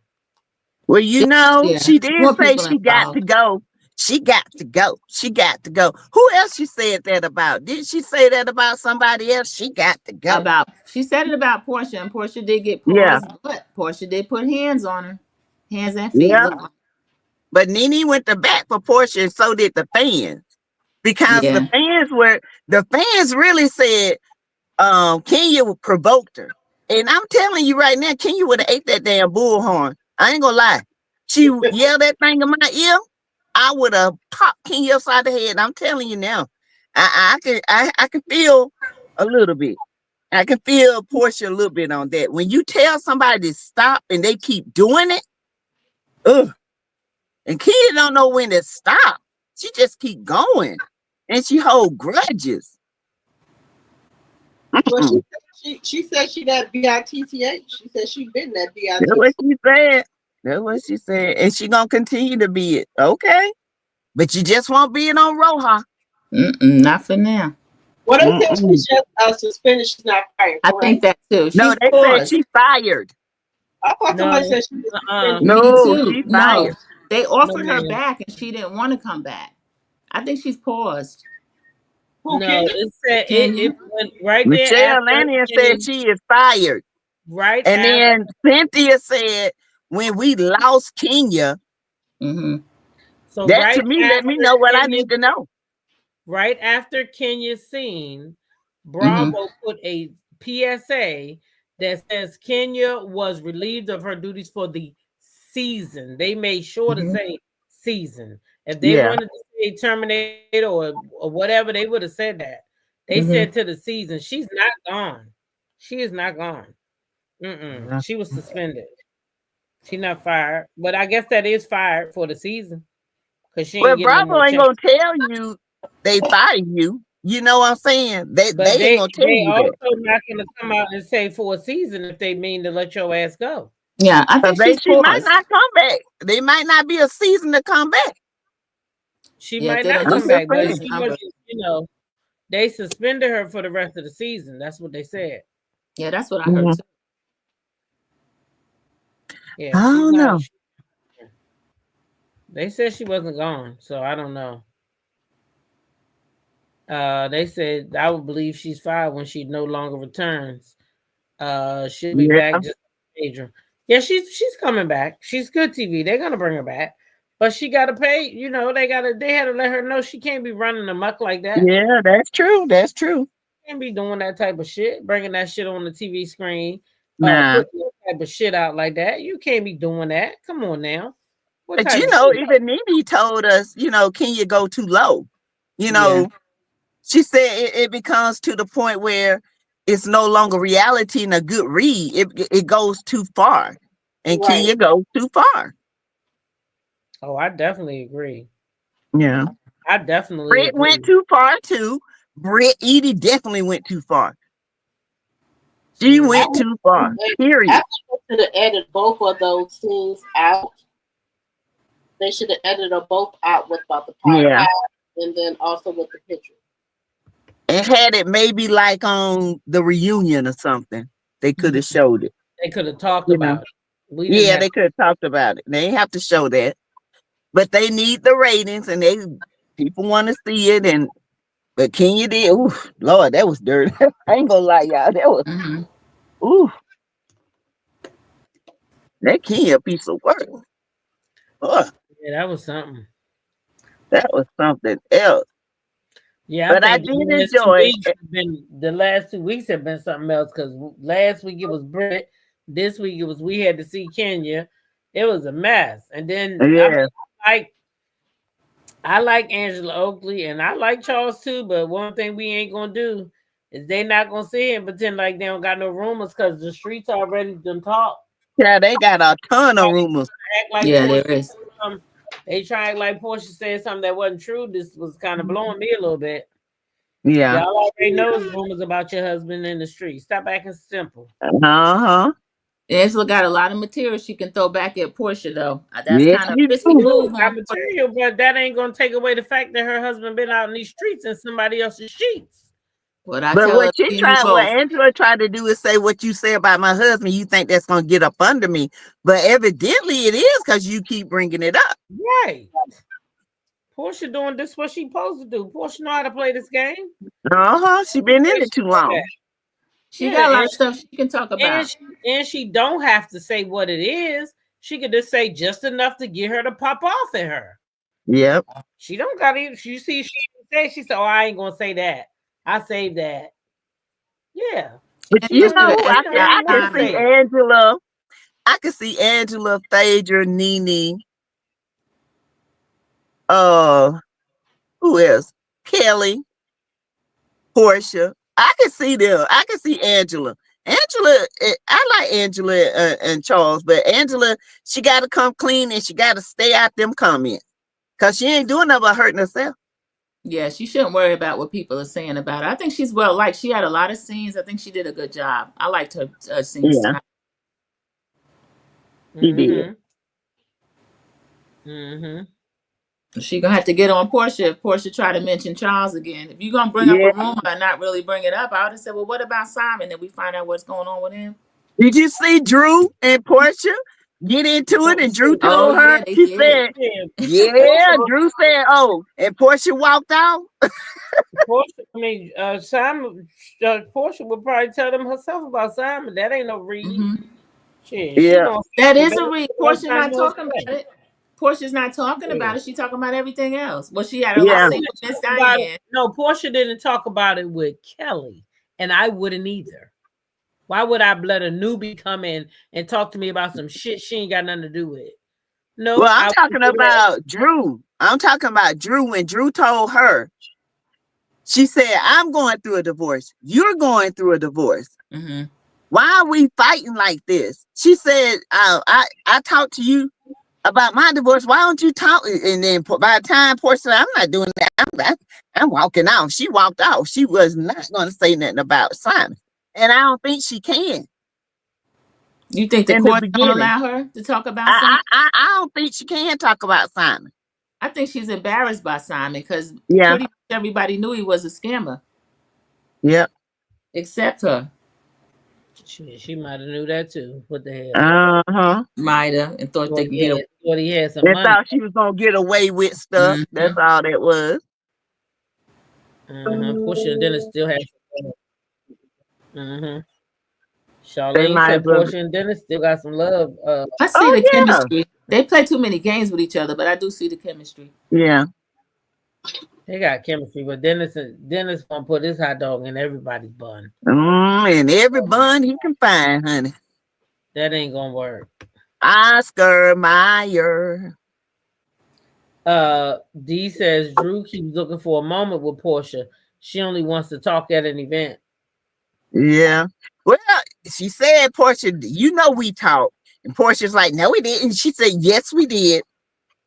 Well, she did say she got to go. She got to go. She got to go. Who else she said that about? Did she say that about somebody else? She got to go. She said it about Porsha, and Porsha did get paused, but Porsha did put hands on her. Hands and feet. Yeah. But Nene went to bat for Porsha, and so did the fans. Because the fans really said Kenya provoked her. And I'm telling you right now, Kenya would have ate that damn bullhorn. I ain't gonna lie. She yelled that thing in my ear. I would have popped Kenya upside the head. I'm telling you now. I can feel a little bit. I can feel Porsha a little bit on that. When you tell somebody to stop and they keep doing it, and Kenya don't know when to stop. She just keep going, and she hold grudges. Well, she said she that BITTH. She said she been that BITTH. That's what she said. That's what she said, and she gonna continue to be it. Okay, but you just won't be it on Roja. Not for now. What they said she's just suspended. She's not fired. I think that too. No, they said she's fired. I thought somebody said she was suspended. No, she's fired. They offered her back, and she didn't want to come back. I think she's paused. Who, No, Kenya? it said Kenya? it went right there Michelle after Lannion Kenya, said she is fired. right And after. then Cynthia said, when we lost Kenya, So that to right me let me after know what I Kenya, need to know. right after Kenya's scene, Bravo put a PSA that says Kenya was relieved of her duties for the season. They made sure to say season. If they Yeah. wanted to say terminated or whatever, they would have said that. They said to the season, she's not gone. She is not gone. She was suspended. She's not fired. But I guess that is fired for the season because she Well, ain't getting no Bravo more ain't check. gonna tell you they fired you. You know what I'm saying? They But ain't gonna tell they you also that. not gonna come out and say for a season if they mean to let your ass go. Yeah, I think she's She might paused. not come back. They might not be a season to come back. She Yeah, might they not don't I'm come just say just back, but his saying. she number. wasn't, they suspended her for the rest of the season. That's what they said. Yeah, that's what I heard too. Yeah, I she's don't not. know. They said she wasn't gone, so I don't know. They said I would believe she's fired when she no longer returns. She'll be Yeah. back just major. Yeah, she's coming back. She's good TV. They're gonna bring her back, but she gotta pay. They had to let her know she can't be running amok like that. Yeah, that's true. That's true. Can't be doing that type of shit, bringing that shit on the TV screen, Nah. putting that type of shit out like that. You can't be doing that. Come on now. What But type of shit? even Nene told us, can you go too low? Yeah. She said it becomes to the point where it's no longer reality and a good read. It goes too far. And Right. Kenya goes too far. Oh, I definitely agree. Yeah. I definitely Britt agree. went too far too. Britt Edie definitely went too far. She went too far. Period. I think they should have edited both of those scenes out. They should have edited them both out with about the podcast and then also with the picture. And had it maybe like on the reunion or something. They could have showed it. They could have talked about it. They could have talked about it. They ain't have to show that. But they need the ratings and people want to see it. But Kenya did, ooh, Lord, that was dirty. I ain't gonna lie, y'all. That was ooh. That Kenya piece of work. Oh, Yeah, that was something. that was something else. Yeah, But I think did enjoy the last 2 weeks have been something else because last week it was Britt. This week it was we had to see Kenya. It was a mess. And then I like Angela Oakley and I like Charles too, but one thing we ain't gonna do is they not gonna sit here and pretend like they don't got no rumors because the streets already done talk. Yeah, they got a ton of rumors. There is. They try to act like Porsha said something that wasn't true. This was kind of blowing me a little bit. Yeah. Y'all already knows rumors about your husband in the street. Stop acting simple. Angela got a lot of material she can throw back at Porsha, though. That's Yes, kind of you risky do. move. Got material, but that ain't gonna take away the fact that her husband been out in these streets in somebody else's sheets. What I But tell what her, what Angela tried to do is say what you say about my husband. You think that's gonna get up under me, but evidently it is because you keep bringing it up. Right. Porsha doing this what she supposed to do. Porsha know how to play this game. She been in it too long. She got a lot of stuff she can talk about. And she don't have to say what it is. She could just say just enough to get her to pop off at her. Yep. She don't got it. You see, she said, "Oh, I ain't gonna say that. I saved that." Yeah. But you know who I can see Angela. I can see Angela, Phaedra, Nene. Who else? Kelly, Porsha. I can see them. I can see Angela. I like Angela and Charles, but Angela, she got to come clean and she got to stay out them comments because she ain't doing nothing but hurting herself. Yeah, she shouldn't worry about what people are saying about her. I think she's well liked. She had a lot of scenes. I think she did a good job. I liked her scenes tonight. She did. She gonna have to get on Porsha if Porsha try to mention Charles again. If you're gonna bring up a rumor and not really bring it up, I would have said, well, what about Simon? Then we find out what's going on with him. Did you see Drew and Porsha? get into it, and Drew Oh told her. yeah, they She did. said, "Yeah." Drew said, "Oh," and Porsche walked out. Porsha, I mean, Simon, Porsha would probably tell them herself about Simon. That ain't no read. Hmm. Shit, she Yeah. gonna That is better a read. no Portia's time not no talking play. about it. Portia's not talking Yeah. about it. She's talking about everything else. Well, she had a Yeah. scene with Miss About Diane. it. No, Porsha didn't talk about it with Kelly, and I wouldn't either. Why would I let a newbie come in and talk to me about some shit she ain't got nothing to do with? No, Well, I'm I talking wouldn't do that. about Drew. I'm talking about Drew. When Drew told her, she said, "I'm going through a divorce. You're going through a divorce. Mm-hmm. Why are we fighting like this?" She said, I talked to you about my divorce. Why don't you talk?" And then by the time Portia said, "I'm not doing that. I'm walking out." She walked out. She was not going to say nothing about Simon. And I don't think she can You think the in the court don't beginning. allow her to talk about Simon? I don't think she can talk about Simon. I think she's embarrassed by Simon because Yeah. pretty much everybody knew he was a scammer, Yeah. except her. She might have knew that too. What the hell? Uh-huh. Might have and thought they could get away. Thought he had some They money. thought she was going to get away with stuff. That's all that was. Porsha and Dennis still have. They Charlene might said as well. Porsha and Dennis still got some love. I see Oh, the yeah. chemistry. They play too many games with each other, but I do see the chemistry. Yeah. They got chemistry, but Dennis gonna put his hot dog in everybody's bun. And every bun he can find, honey. That ain't gonna work. Oscar Mayer. D says Drew keeps looking for a moment with Porsha. She only wants to talk at an event. Yeah. Well, she said, "Porsha, you know we talked." And Portia's like, "No, we didn't." She said, "Yes, we did."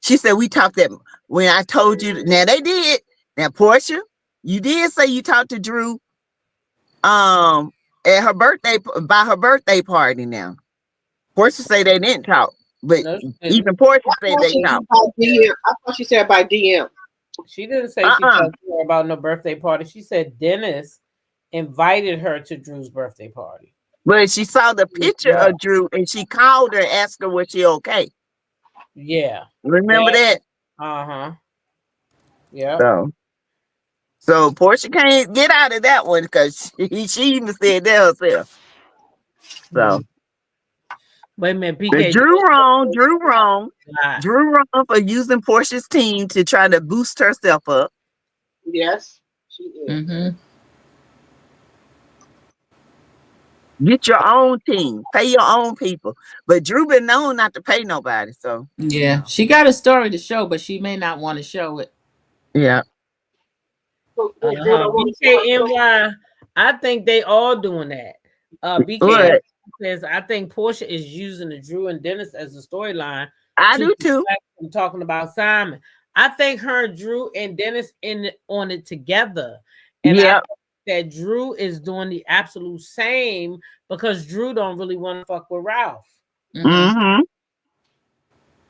She said, "We talked that when I told you." Now they did. Now, Porsha, you did say you talked to Drew at her birthday, by her birthday party. Now Porsha say they didn't talk, but No, even Porsha said they talked. I thought she said by DM. she didn't say she talked to her about no birthday party. She said Dennis invited her to Drew's birthday party. But she saw the picture of Drew and she called her and asked her, "Was she okay?" Yeah. Remember that? Uh-huh. Yeah. So Porsha can't get out of that one because she even said that herself. So wait a minute, but PK. Drew wrong for using Portia's team to try to boost herself up. Yes, she is. Mm-hmm. Get your own team, pay your own people. But Drew been known not to pay nobody. So Yeah, she got a story to show, but she may not want to show it. yeah. BKNY, I think they all doing that. BK says I think Porsha is using the Drew and Dennis as a storyline. I do too. I'm talking about Simon. I think her, Drew, and Dennis on it together. And I think that Drew is doing the absolute same because Drew don't really want to fuck with Ralph. Mm-hmm.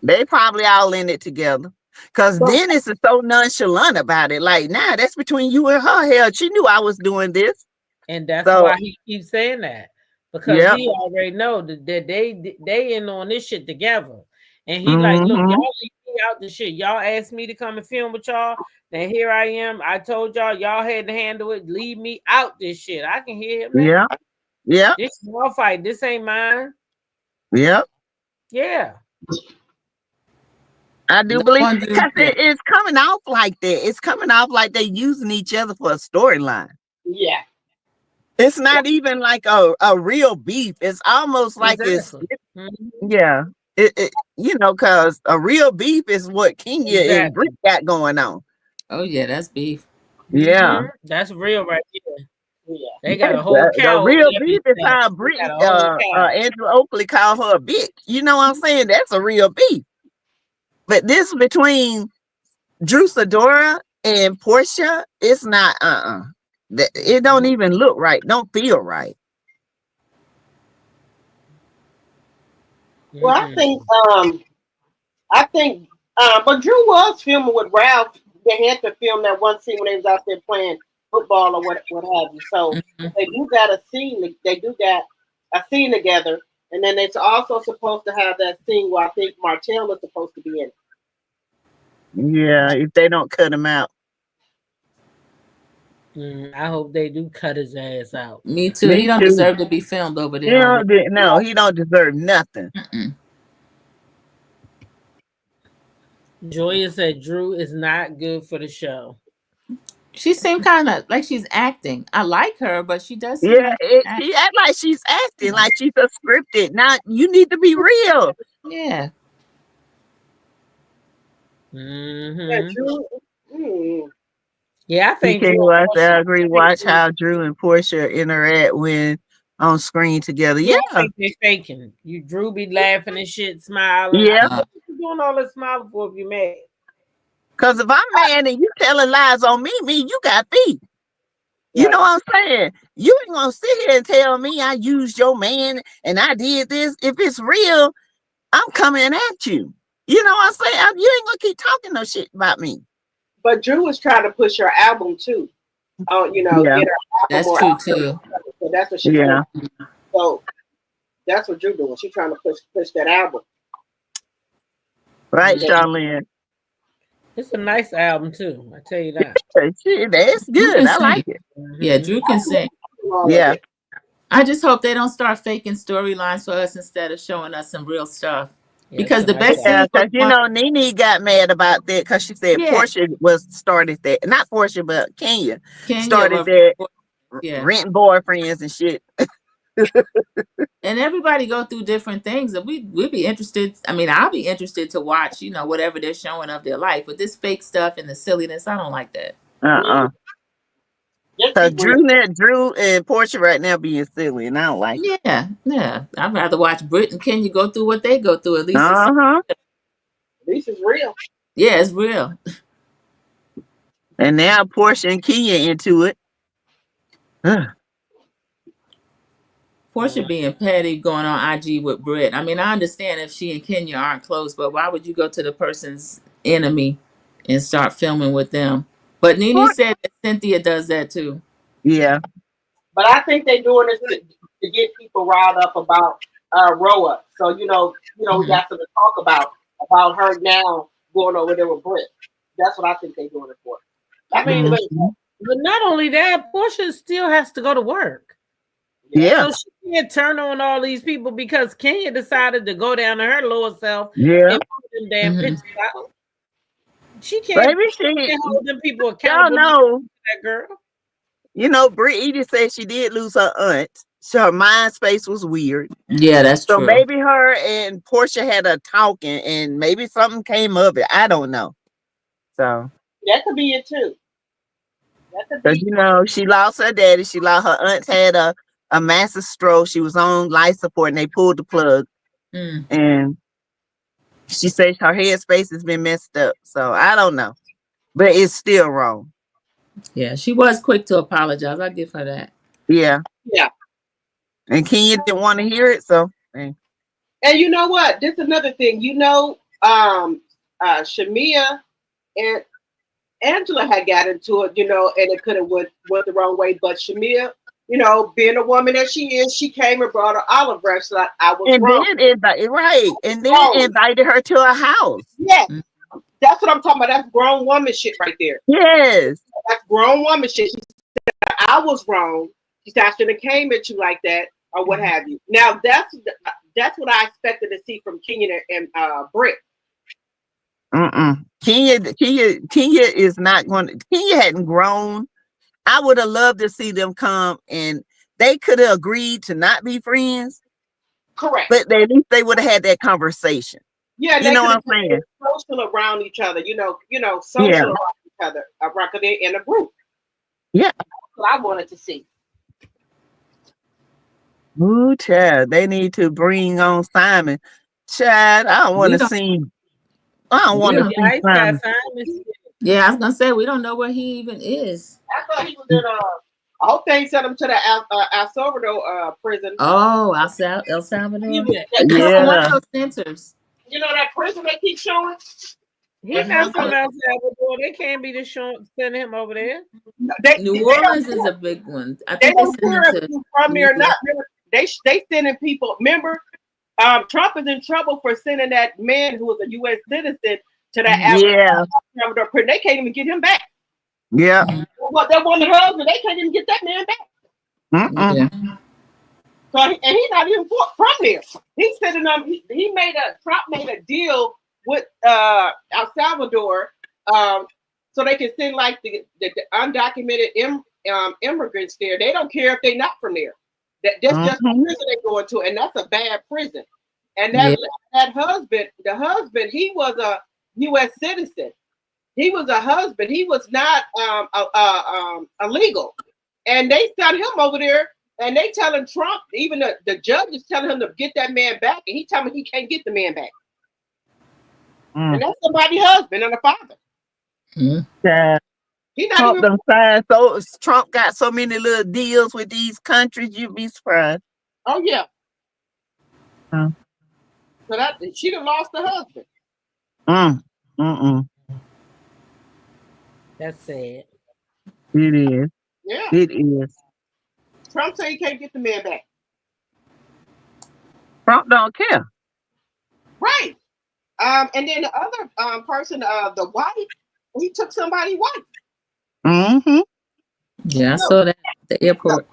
They probably all in it together. Because Dennis is so nonchalant about it. Like, nah, that's between you and her. Hell, she knew I was doing this. And that's why he keeps saying that. Because he already know that they in on this shit together. And he like, look, y'all leave me out the shit. Y'all asked me to come and film with y'all. Then here I am. I told y'all had to handle it. Leave me out this shit. I can hear him. Yeah. Yeah. This is your fight. This ain't mine. Yep. Yeah. I do believe because it's coming off like that. It's coming off like they're using each other for a storyline. Yeah. It's not even like a real beef. It's almost like it's yeah. It you know, because a real beef is what Kenya and Britt got going on. Oh yeah, that's beef. Yeah. That's real right here. Yeah. They got a whole cow. The real beef is how Britt Andrew Oakley called her a bitch. You know what I'm saying? That's a real beef. But this between Drew Sidora and Porsha, it's not it don't even look right. Don't feel right. Well, I think but Drew was filming with Ralph. They had to film that one scene when they was out there playing football or what have you. So they do got a scene. They do got a scene together. And then it's also supposed to have that scene where I think Martell is supposed to be in it. Yeah, if they don't cut him out. I hope they do cut his ass out. Me too. Me He don't too. deserve to be filmed over He there. no, he don't deserve nothing. Joya said Drew is not good for the show. She seemed kind of like she's acting. I like her, but she does seem Yeah, like she act like she's acting like she's a scripted. Now you need to be real. yeah. Yeah, Drew. Yeah, I think PK Drew was and I Porsha- agree. Watch how Drew and Portia interact when on screen together. Yeah, Yeah. I think they're faking. You Drew be laughing and shit, smiling. Yeah. What you doing all this smiling for if you mad? Because if I'm mad and you telling lies on me, you got beat. You know what I'm saying? You ain't gonna sit here and tell me I used your man and I did this. If it's real, I'm coming at you. You know what I'm saying? You ain't gonna keep talking no shit about me. But Drew was trying to push her album too. Get her album. That's more true out there. too. So that's what she's doing. So that's what Drew doing. She's trying to push that album. Right, Charlene? It's a nice album too. I tell you that. That's good. I like it. Yeah, Drew can sing. Yeah. I just hope they don't start faking storylines for us instead of showing us some real stuff. Because the best Yeah, scene because you know Nene got mad about that because she said Porsha started that, not Porsha but Kenya started that renting boyfriends and shit. And everybody go through different things, and we'd be interested. I mean, I'll be interested to watch, whatever they're showing of their life. But this fake stuff and the silliness, I don't like that. Because Drew and Porsha right now being silly, and I don't like it. Yeah. I'd rather watch Britt and Kenya go through what they go through. At least At least it's real. Yeah, it's real. And now Porsha and Kenya into it. Porsha being petty, going on IG with Britt. I mean, I understand if she and Kenya aren't close, but why would you go to the person's enemy and start filming with them? But Nene said that Cynthia does that too. Yeah. But I think they're doing this to get people riled up about Roa. So we got something to talk about her now going over there with Britt. That's what I think they're doing it for. I mean, but not only that, Porsha still has to go to work. Yeah. So she can't turn on all these people because Kenya decided to go down to her lower self and put them damn pictures out. She can't, can't hold them people accountable. Y'all know that girl. Britt Edie said she did lose her aunt. So her mind space was weird. Yeah, that's true. So maybe her and Porsha had a talking and maybe something came of it. I don't know. So that could be it too. Because she lost her daddy. She lost her aunt had a massive stroke. She was on life support and they pulled the plug. And she says her headspace has been messed up. So I don't know. But it's still wrong. Yeah, she was quick to apologize. I'll give her that. Yeah. Yeah. And Kenya didn't want to hear it, so. And you know what? This is another thing. Shamia and Angela had got into it, and it could have went the wrong way. But Shamia, being a woman that she is, she came and brought her olive branch. So I was wrong. And then invited her to a house. Yes. That's what I'm talking about. That's grown woman shit right there. Yes. That's grown woman shit. She said, I was wrong. She said, I should have came at you like that or what have you. Now, that's what I expected to see from Kenya and Britt. Kenya is not going to. Kenya hadn't grown. I would have loved to see them come and they could have agreed to not be friends. Correct. But at least they would have had that conversation. Yeah, you know what I'm saying? Social around each other, social around each other, because they're in a group. Yeah, that's what I wanted to see. Ooh, Chad, they need to bring on Simon. Chad, I don't want to see. I don't want to see Simon. Yeah, I was gonna say we don't know where he even is. I thought he was in I hope they sent him to the El Salvador prison. Oh, El Salvador. Yeah. One of those centers. You know that prison they keep showing? He's not from El Salvador. They can't be just sending him over there. New Orleans is a big one. I think they don't care if you're from there or not. They sending people. Remember, Trump is in trouble for sending that man who was a U.S. citizen to that Yeah. prison. They can't even get him back. Yeah. Well, that woman husband, they can't even get that man back. Yeah. So and he's not even from there. He's sitting on. Trump made a deal with El Salvador, so they can send like the undocumented immigrants there. They don't care if they're not from there. That's just the prison they go into, and that's a bad prison. And that husband, he was a U.S. citizen. He was a husband. He was not illegal, and they sent him over there. And they telling Trump, even the judge is telling him to get that man back, and he telling me he can't get the man back. And that's somebody's husband and a father. Yeah. He not Trump even. So Trump got so many little deals with these countries, you'd be surprised. Oh yeah. So that she done lost her husband. That's sad. It is. Yeah. It is. Trump said he can't get the man back. Trump don't care. Right. And then the other person, the wife, he took somebody's wife. Yeah, I saw that at the airport.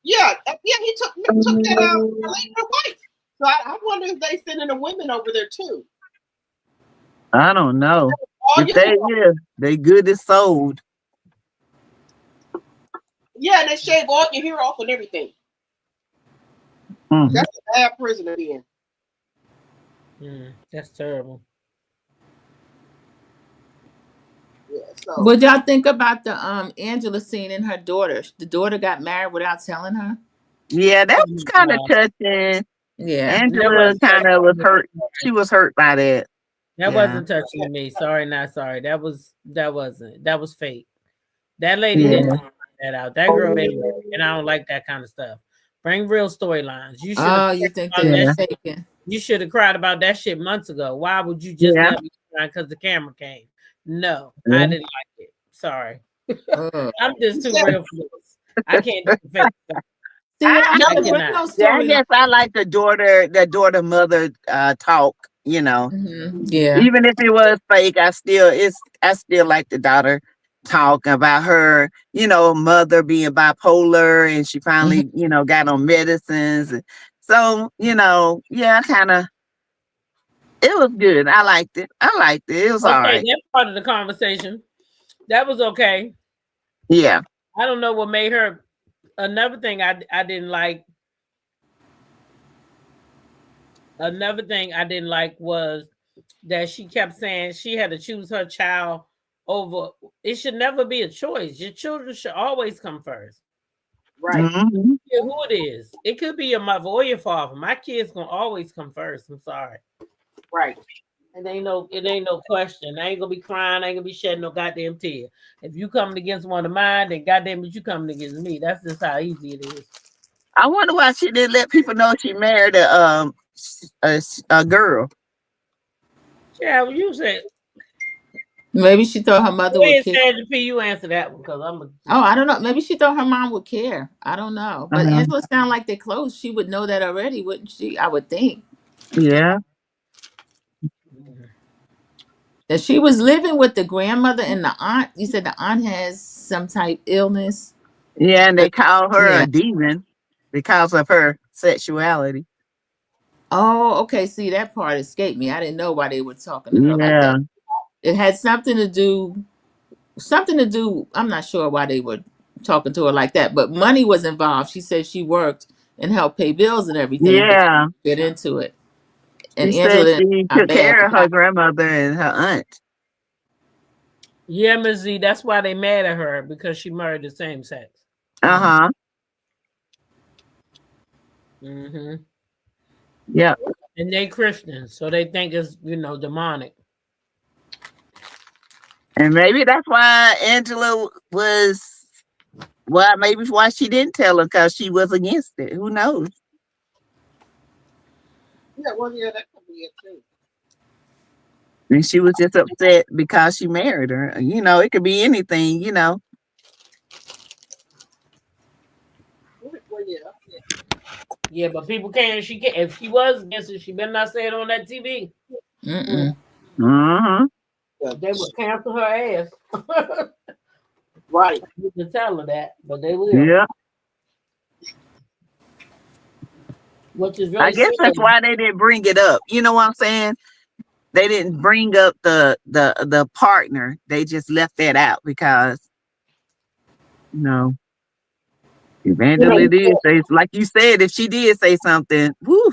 Yeah, he took that lady's wife. So I wonder if they sending the women over there too. I don't know. If they good as sold. Yeah, and they shave all your hair off and everything. That's a bad prison to be in. That's terrible. Yeah, so. What y'all think about the Angela scene and her daughter? The daughter got married without telling her. Yeah, that was kind of touching. Yeah, Angela kind of was hurt. She was hurt by that. That wasn't touching me. Sorry, not sorry. That was fake. That lady didn't put that out. That girl didn't, and I don't like that kind of stuff. Bring real storylines. You should. You think they're faking? You should have cried about that shit months ago. Why would you just not be crying because the camera came? No, I didn't like it. Sorry. I'm just too real for this. I can't do the fake stuff. I guess I like the daughter mother talk, you know. Yeah. Even if it was fake, I still like the daughter talk about her, you know, mother being bipolar and she finally, you know, got on medicines. So, you know, it was good. I liked it. It was all right. That part of the conversation, that was okay. Yeah. I don't know what made her. Another thing I didn't like. Another thing I didn't like was that she kept saying she had to choose her child over. It should never be a choice. Your children should always come first. Right. Who it is. It could be your mother or your father. My kids gonna always come first. I'm sorry. Right. It ain't no question. I ain't gonna be crying. I ain't gonna be shedding no goddamn tear. If you coming against one of mine, then goddamn it, you coming against me. That's just how easy it is. I wonder why she didn't let people know she married a girl. Yeah, well, you said. Maybe she thought her mother would care. You answer that one because I'm. I don't know. Maybe she thought her mom would care. I don't know. But Angela sound like they're close. She would know that already, wouldn't she? I would think. Yeah. That she was living with the grandmother and the aunt. You said the aunt has some type illness. Yeah, and they call her a demon because of her sexuality. Oh, okay. See, that part escaped me. I didn't know why they were talking to her like that. It had something to do. I'm not sure why they were talking to her like that, but money was involved. She said she worked and helped pay bills and everything. Yeah. Get into it. And she Angela said she took care of her grandmother and her aunt. Yeah, Ms. Z, that's why they mad at her, because she married the same sex. And they Christians, so they think it's, demonic. And maybe that's why Angela was, maybe why she didn't tell her, because she was against it. Who knows? Yeah, well, yeah, that could be it too. And she was just upset because she married her. It could be anything, Well, yeah. Yeah, but people can't. She can't. If she was against it, she better not say it on that TV. Mm-mm. Mm-hmm. They would cancel her ass. Right. You can tell her that, but they will. Yeah. Which is I really guess that's sad. why they didn't bring it up. You know what I'm saying? They didn't bring up the partner. They just left that out because you know, You know, Evangeline did say, like you said, if she did say something, whoo.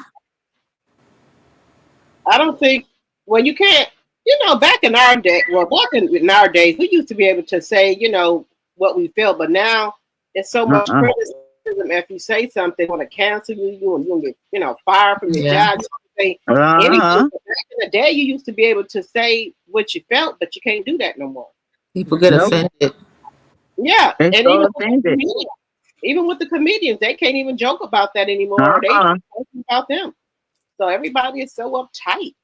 I don't think. Well, you can't. You know, back in our day, in our days, we used to be able to say, you know, what we felt, but now it's so much Uh-uh. criticism. If you say something, they want to cancel you. You gonna get, you know, fired from your Yeah. job. You can say anything. Uh-huh. But back in the day, you used to be able to say what you felt, but you can't do that no more. People get Nope. offended. Yeah, They and so offended. even with the comedians, they can't even joke about that anymore. They Uh-uh. joking about them. So everybody is so uptight.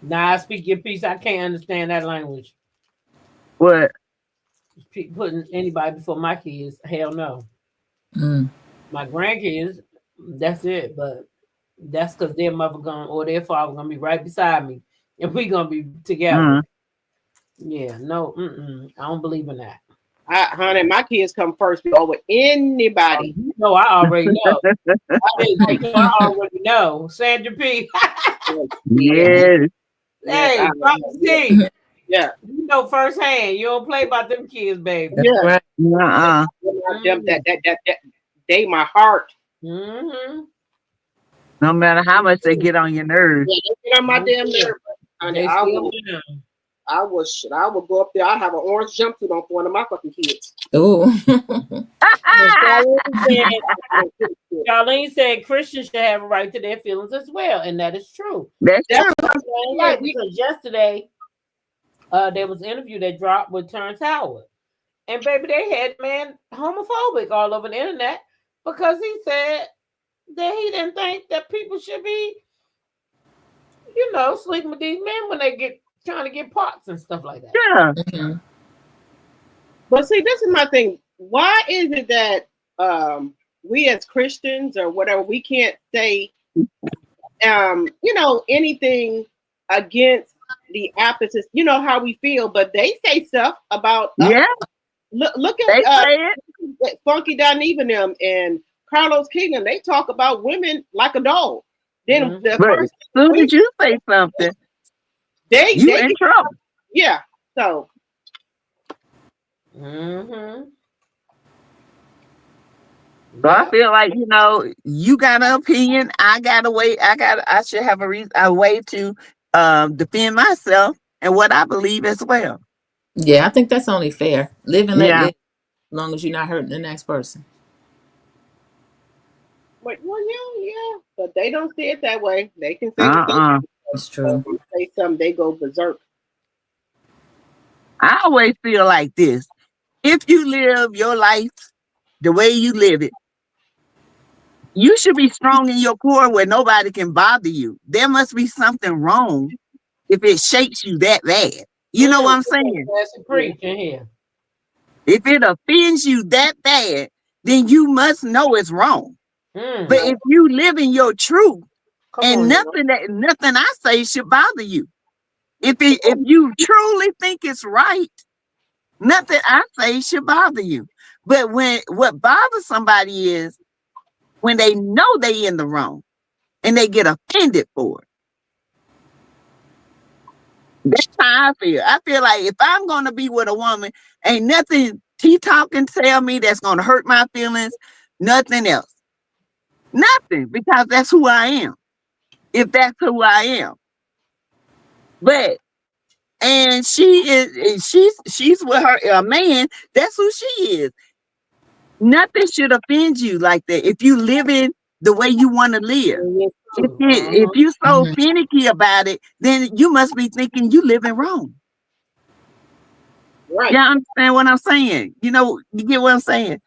Nah, I speak your piece. I can't understand that language. What? Putting anybody before my kids, hell no. Mm. My grandkids, that's it. But that's because their mother gonna or their father gonna be right beside me, and we gonna be together. Mm. Yeah, no, I don't believe in that. Honey, my kids come first over anybody. No, I already know. I already know. Sandra P. Yeah, Yes. yes, Hey, Robert C. yeah, You know firsthand. You don't play about them kids, baby. That's yeah. right. Uh-uh. Them, that, they my heart. Mm-hmm. No matter how much they get on your nerves. Yeah, they get on my damn nerve. Honey, They I still will, down. I will go up there. I have an orange jumpsuit on for one of my fucking kids. Ooh. Charlene said Christians should have a right to their feelings as well, and that is true. That's That's true. what I'm Right, saying. because yesterday there was an interview that dropped with Terrence Howard. And baby, they had man homophobic all over the internet because he said that he didn't think that people should be, sleeping with these men when they get trying to get parts and stuff like that. Yeah. Mhm. But see, this is my thing. Why is it that we as Christians or whatever, we can't say anything against the opposites, you know how we feel, but they say stuff about us. Yeah. Look They at say it. Funky Don them and Carlos Kingdom. They talk about women like a dog. Then the But as first soon as you say something, they you in trouble. yeah. So Mm-hmm. So I feel like, you got an opinion. I got a way. I should have a way to defend myself and what I believe as well. Yeah, I think that's only fair. Live and let Yeah. live, as long as you're not hurting the next person. well, yeah, but they don't see it that way. They can say what they Uh-uh. It's true. say something, they go berserk. I always feel like this. If you live your life the way you live it, you should be strong in your core where nobody can bother you. There must be something wrong if it shakes you that bad. You know what I'm saying? That's a preach in here. If it offends you that bad, then you must know it's wrong. But if you live in your truth and nothing I say should bother you. If you truly think it's right, nothing I say should bother you. But what bothers somebody is when they know they in the wrong and they get offended for it. That's how I feel. I feel like if I'm going to be with a woman, ain't nothing T-Talk can tell me that's going to hurt my feelings. Nothing else. Nothing, because that's who I am. If that's who I am. But, and she's with her man, that's who she is. Nothing should offend you like that. If you live in the way you want to live. If you're so finicky about it, then you must be thinking you living wrong. Right. Yeah, understand what I'm saying. You get what I'm saying?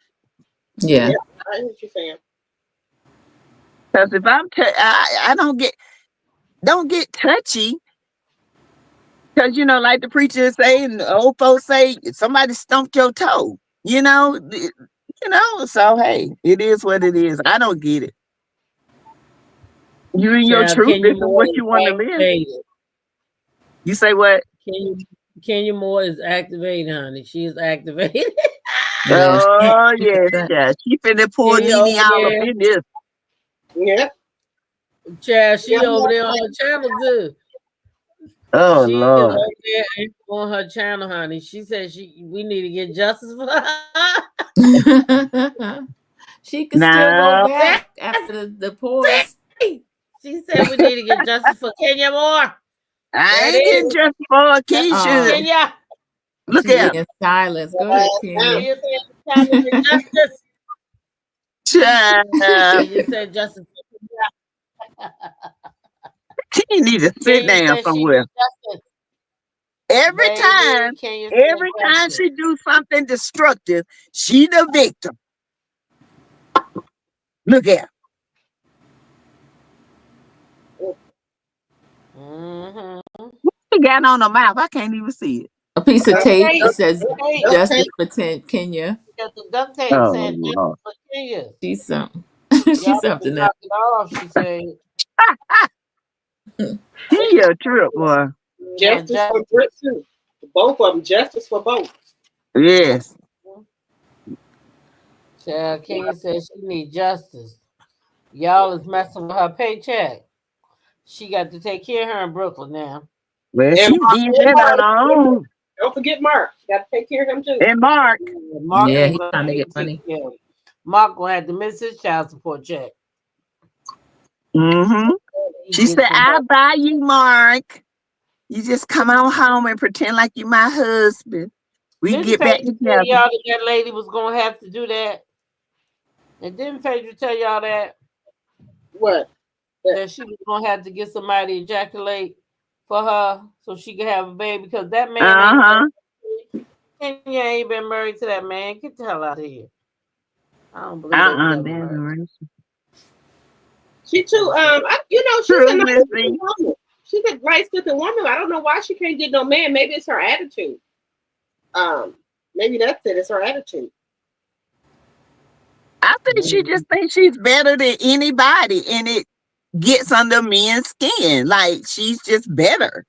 Yeah. I hear what you're saying. Because if I don't get touchy. Because, like the preacher say and the old folks say, somebody stumped your toe. You know, so hey, it is what it is. I don't get it. You and your Child, truth, Kenya this is Moore what is you want to live. activated. You say what? Kenya Moore is activated, honey. She is activated. Yeah. Oh yes, yeah. She finna pull Kenya Nene over all up there. in this. Yeah. Child, she over there on her channel too. Oh She is Lord. over there on her channel, honey. She said we need to get justice for her. She can still go No, back after the divorce. She said we need to get justice for Kenya Moore. I That ain't getting is just for justice for Keisha. Kenya. Look She at in silence. Go ahead, Kenya. Kenya said time to get justice. child. Kenya said justice for Kenya. She need to sit Kenya down said she somewhere. needs justice. Every Baby, time, Kenya every said time justice. she do something destructive, she the victim. Look at her. Mm-hmm. She got on her mouth. I can't even see it. A piece of Duct tape tape. that says Duct justice tape. for Kenya. Got the duct tape Oh saying justice Lord. for Kenya. She's something. Y'all She's need to something else. knock it off, she said. She a trip, boy. Justice for Britt too. Both of them. Justice for both. Yes. Child, Kenya said she need justice. Y'all is messing with her paycheck. She got to take care of her in Brooklyn now. Well, And she did that on her own. don't forget Mark. Got to take care of him too. And Mark. Mark Yeah, ain't he's gonna trying to take get money. care of him. Mark gonna have to miss his child support check. Mm-hmm. He She gets said, some I'll money. buy you, Mark. You just come on home and pretend like you my husband. We Didn't get back Phaedra tell together. y'all that lady was gonna have to do that? And didn't Phaedra tell y'all that What? she was gonna have to get somebody to ejaculate for her so she could have a baby? Because that man Uh-huh. Kenya ain't been married to that man. Get the hell out of here. I don't believe they was ever That's married. right. She too. She's True, a nice Missy. looking woman. She's a nice looking woman. I don't know why she can't get no man. Maybe it's her attitude. Maybe that's it. It's her attitude. I think she just thinks she's better than anybody, and it gets under men's skin. Like she's just better.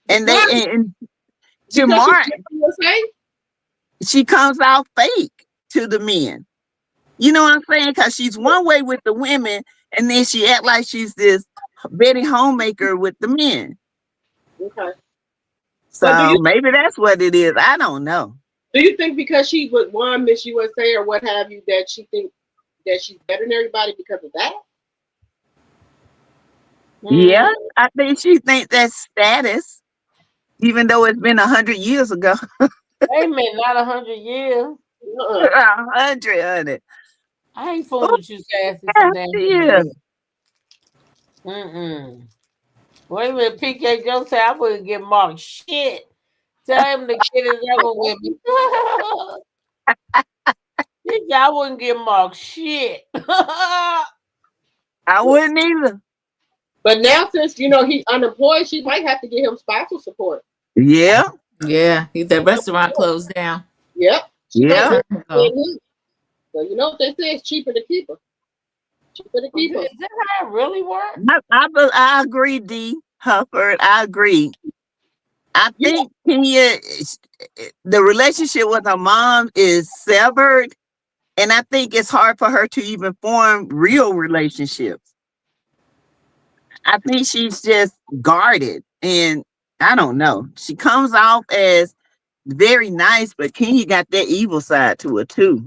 And Right. and to Because Mark, she's she comes out fake to the men. You know what I'm saying? Because she's one way with the women, and then she act like she's this Betty homemaker with the men. okay. So But maybe that's what it is. I don't know. do you think because she was one Miss USA or what have you that she think that she's better than everybody because of that? Yeah, I think she thinks that's status, even though it's been 100 years ago. Wait a minute, not 100 years. 100. I ain't fooling with you, Sassy. Sit down Yeah. here. Wait a minute, PK Joe said I wouldn't get Mark shit. Tell him to get his ever with me. I wouldn't get Mark shit. I wouldn't either. But now since he's unemployed, she might have to get him spousal support. Yeah. Yeah, the restaurant closed down. Yep. Yeah. So you know what they say? It's cheaper to keep her. Cheaper to keep her. Is that how it really works? I agree, D. Hufford. I agree. I think Kenya, the relationship with her mom is severed, and I think it's hard for her to even form real relationships. I think she's just guarded, and I don't know. She comes off as very nice, but Kenya got that evil side to her too.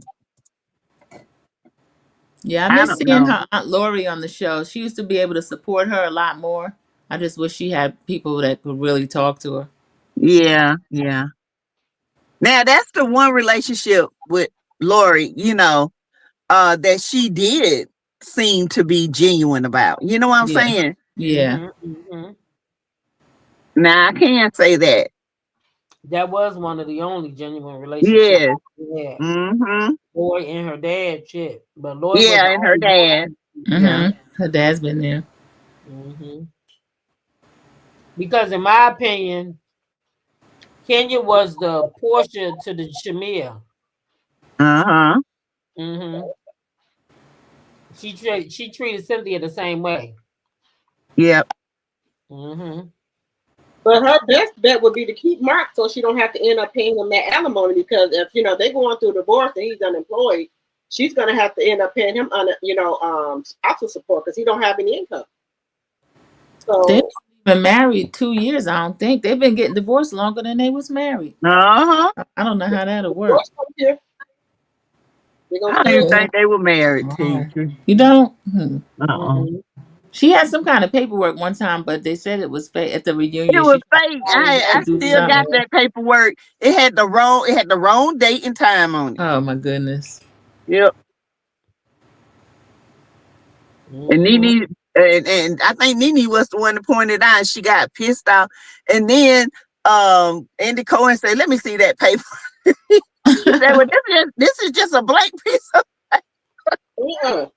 Yeah, I I miss don't seeing know. her Aunt Lori on the show. She used to be able to support her a lot more. I just wish she had people that could really talk to her. Yeah. Now that's the one relationship with Lori, that she did seem to be genuine about. You know what I'm saying? Yeah. Now I can't say that. That was one of the only genuine relationships. Yes. Yeah. Mm-hmm. Lloyd and her dad shit. But Lloyd was Yeah, the and her only dad. Yeah. Her dad's been there. Because in my opinion, Kenya was the Porsha to the Shamir. Uh-huh. Mm-hmm. She treated Cynthia the same way. Yep. Mm-hmm. But her best bet would be to keep Mark so she don't have to end up paying him that alimony, because if they're going through a divorce and he's unemployed, she's gonna have to end up paying him spousal support because he don't have any income. They've So been married 2 years. I don't think they've been getting divorced longer than they was married. Uh-huh. I don't know how that'll work. they're I gonna don't still even think they were married, teacher. You don't? Uh-uh. She had some kind of paperwork one time, but they said it was fake at the reunion. It was She fake. tried I to do still got something. that paperwork. It had the wrong date and time on it. Oh my goodness. Yep. And Mm-hmm. Nene and I think Nene was the one that pointed out, and she got pissed off. And then Andy Cohen said, "Let me see that paper." She said, "Well, this is just a blank piece of paper."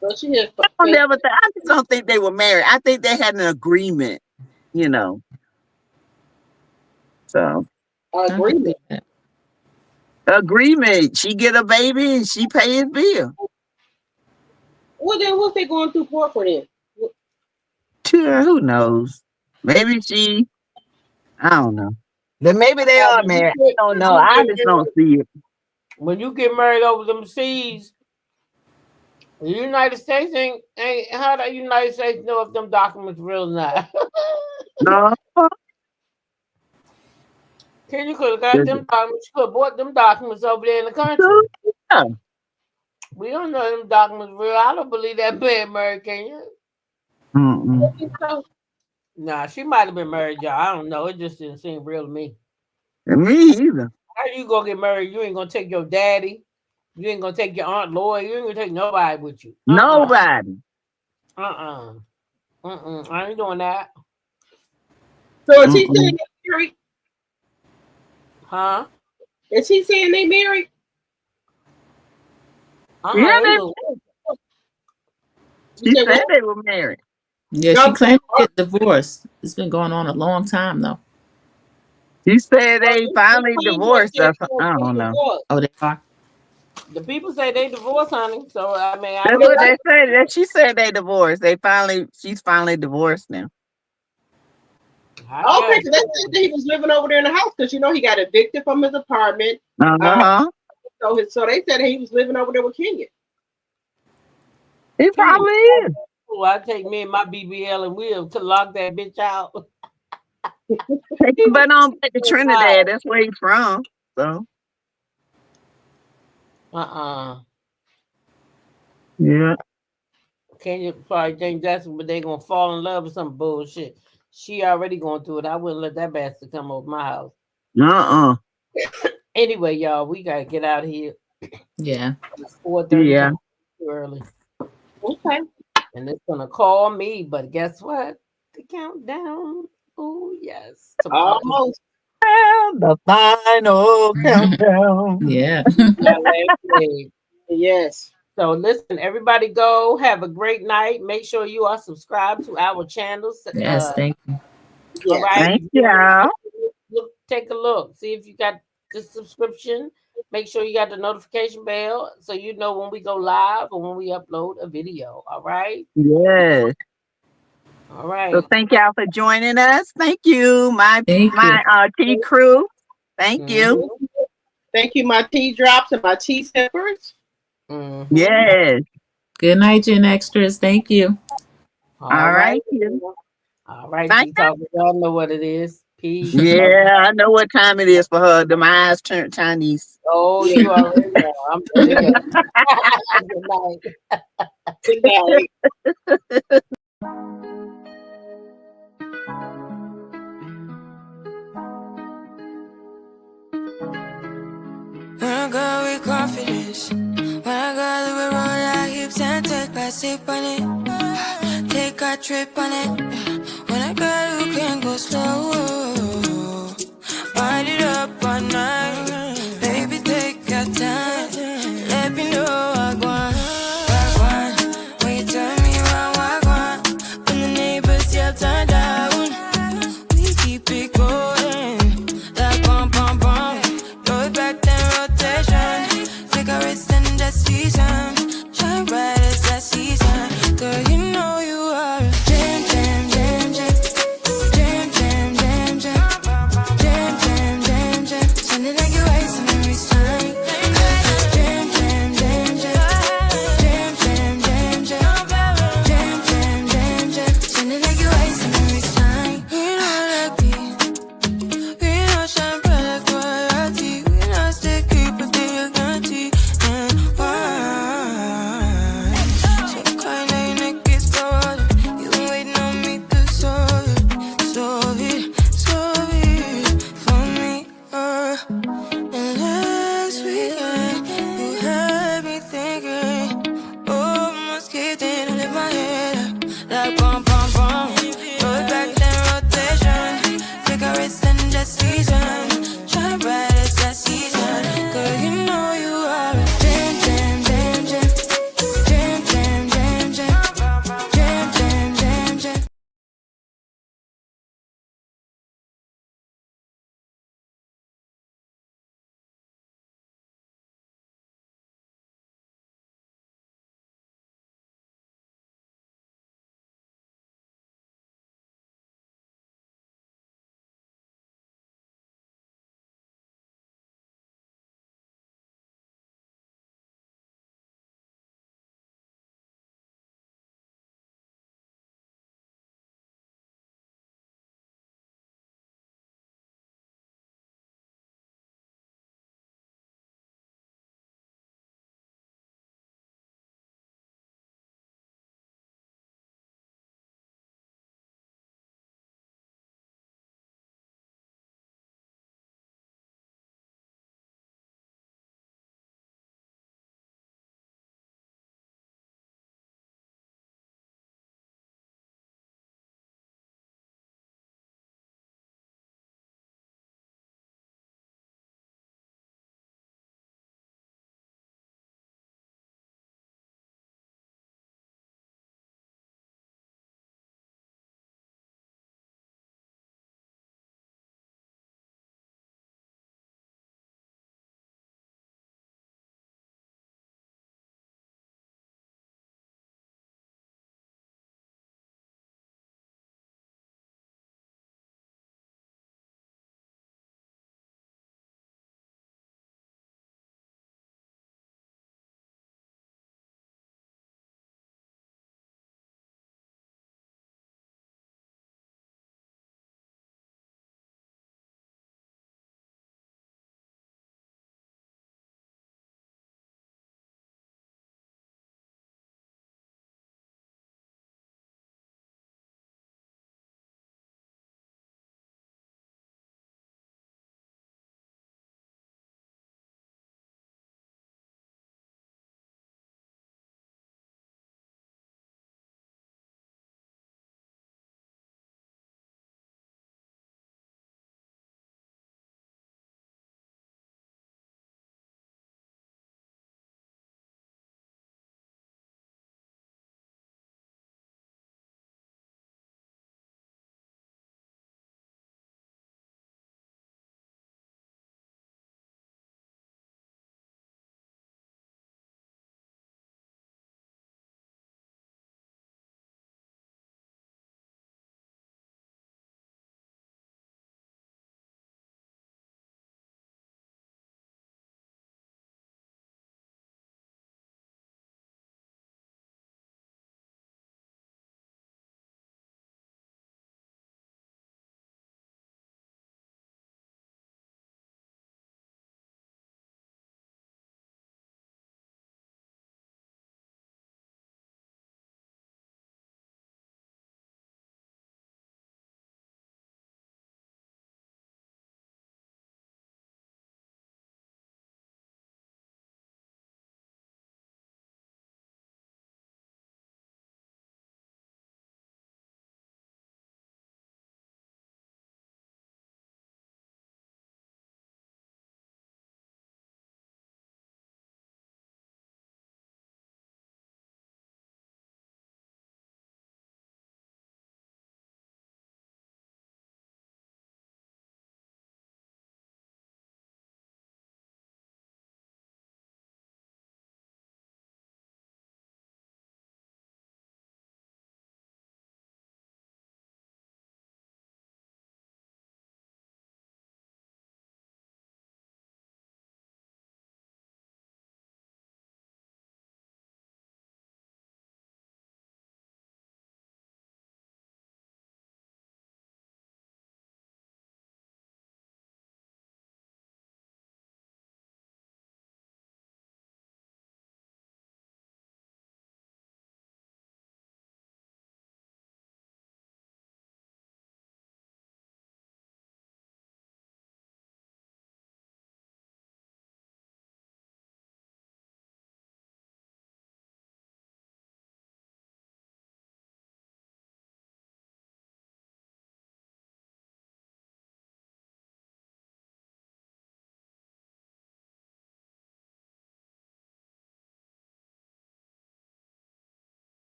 Well, she has. I just don't think they were married. I think they had an agreement, So agreement. She get a baby and she pay his bill. Well, then what's they going through for then? Sure, who knows? Maybe I don't know. Then maybe they are married. I don't know. I just don't see it. When you get married over them seas, the United States ain't how the United States know if them documents real or not? No. Can you could have got them documents? You could have bought them documents over there in the country. Yeah. We don't know them documents real. I don't believe that man married, can you? Mm-mm. Nah, she might have been married, y'all. I don't know. It just didn't seem real to me. Me either. How you gonna get married? You ain't gonna take your daddy. You ain't gonna take your Aunt Lloyd. You ain't gonna take nobody with you. Nobody. I ain't doing that. So is he saying they married? Huh? Is he saying they married? Yeah, she said they were married. Yeah, she claimed to get divorced. It's been going on a long time though. She said they finally divorced. I don't know. Oh, they are. The people say they divorced, honey. So I mean, that's what they said. She said they divorced. She's finally divorced now. Okay, because they said that he was living over there in the house because he got evicted from his apartment. So they said he was living over there with Kenya. He probably is. Oh, I take me and my BBL and we'll to lock that bitch out. But on back to Trinidad, that's where he's from. So. Yeah. Kenya probably think that's what they gonna fall in love with some bullshit. She already going through it. I wouldn't let that bastard come over my house. Anyway, y'all, we gotta get out of here. Yeah. It's 4:30. Yeah. Too early. Okay. And it's gonna call me, but guess what? The countdown. Oh yes. Almost. The final countdown. Yeah. Yes. So listen, everybody go have a great night. Make sure you are subscribed to our channels. Yes, thank you. All right. Thank you. Take a look. See if you got the subscription. Make sure you got the notification bell so you know when we go live or when we upload a video. All right. Yes. All right. So thank y'all for joining us. Thank you, my tea crew. Thank you. Thank you, my tea drops and my tea sippers. Yes. Good night, Gen Extras. Thank you. All right. All right. Y'all know what it is. Peace. Yeah, I know what time it is for her. The eyes turned Chinese. Oh, you already know. I'm good. Good night. Good night. When I go with confidence, when I go with roll our hips and take a sip on it, take a trip on it. When I go, you can go slow, wind it up all night. Baby, take your time, let me know I want. When you tell me I want, when the neighbors yell turn down, we keep it going, like bum bum bum, throw it back down. my head up like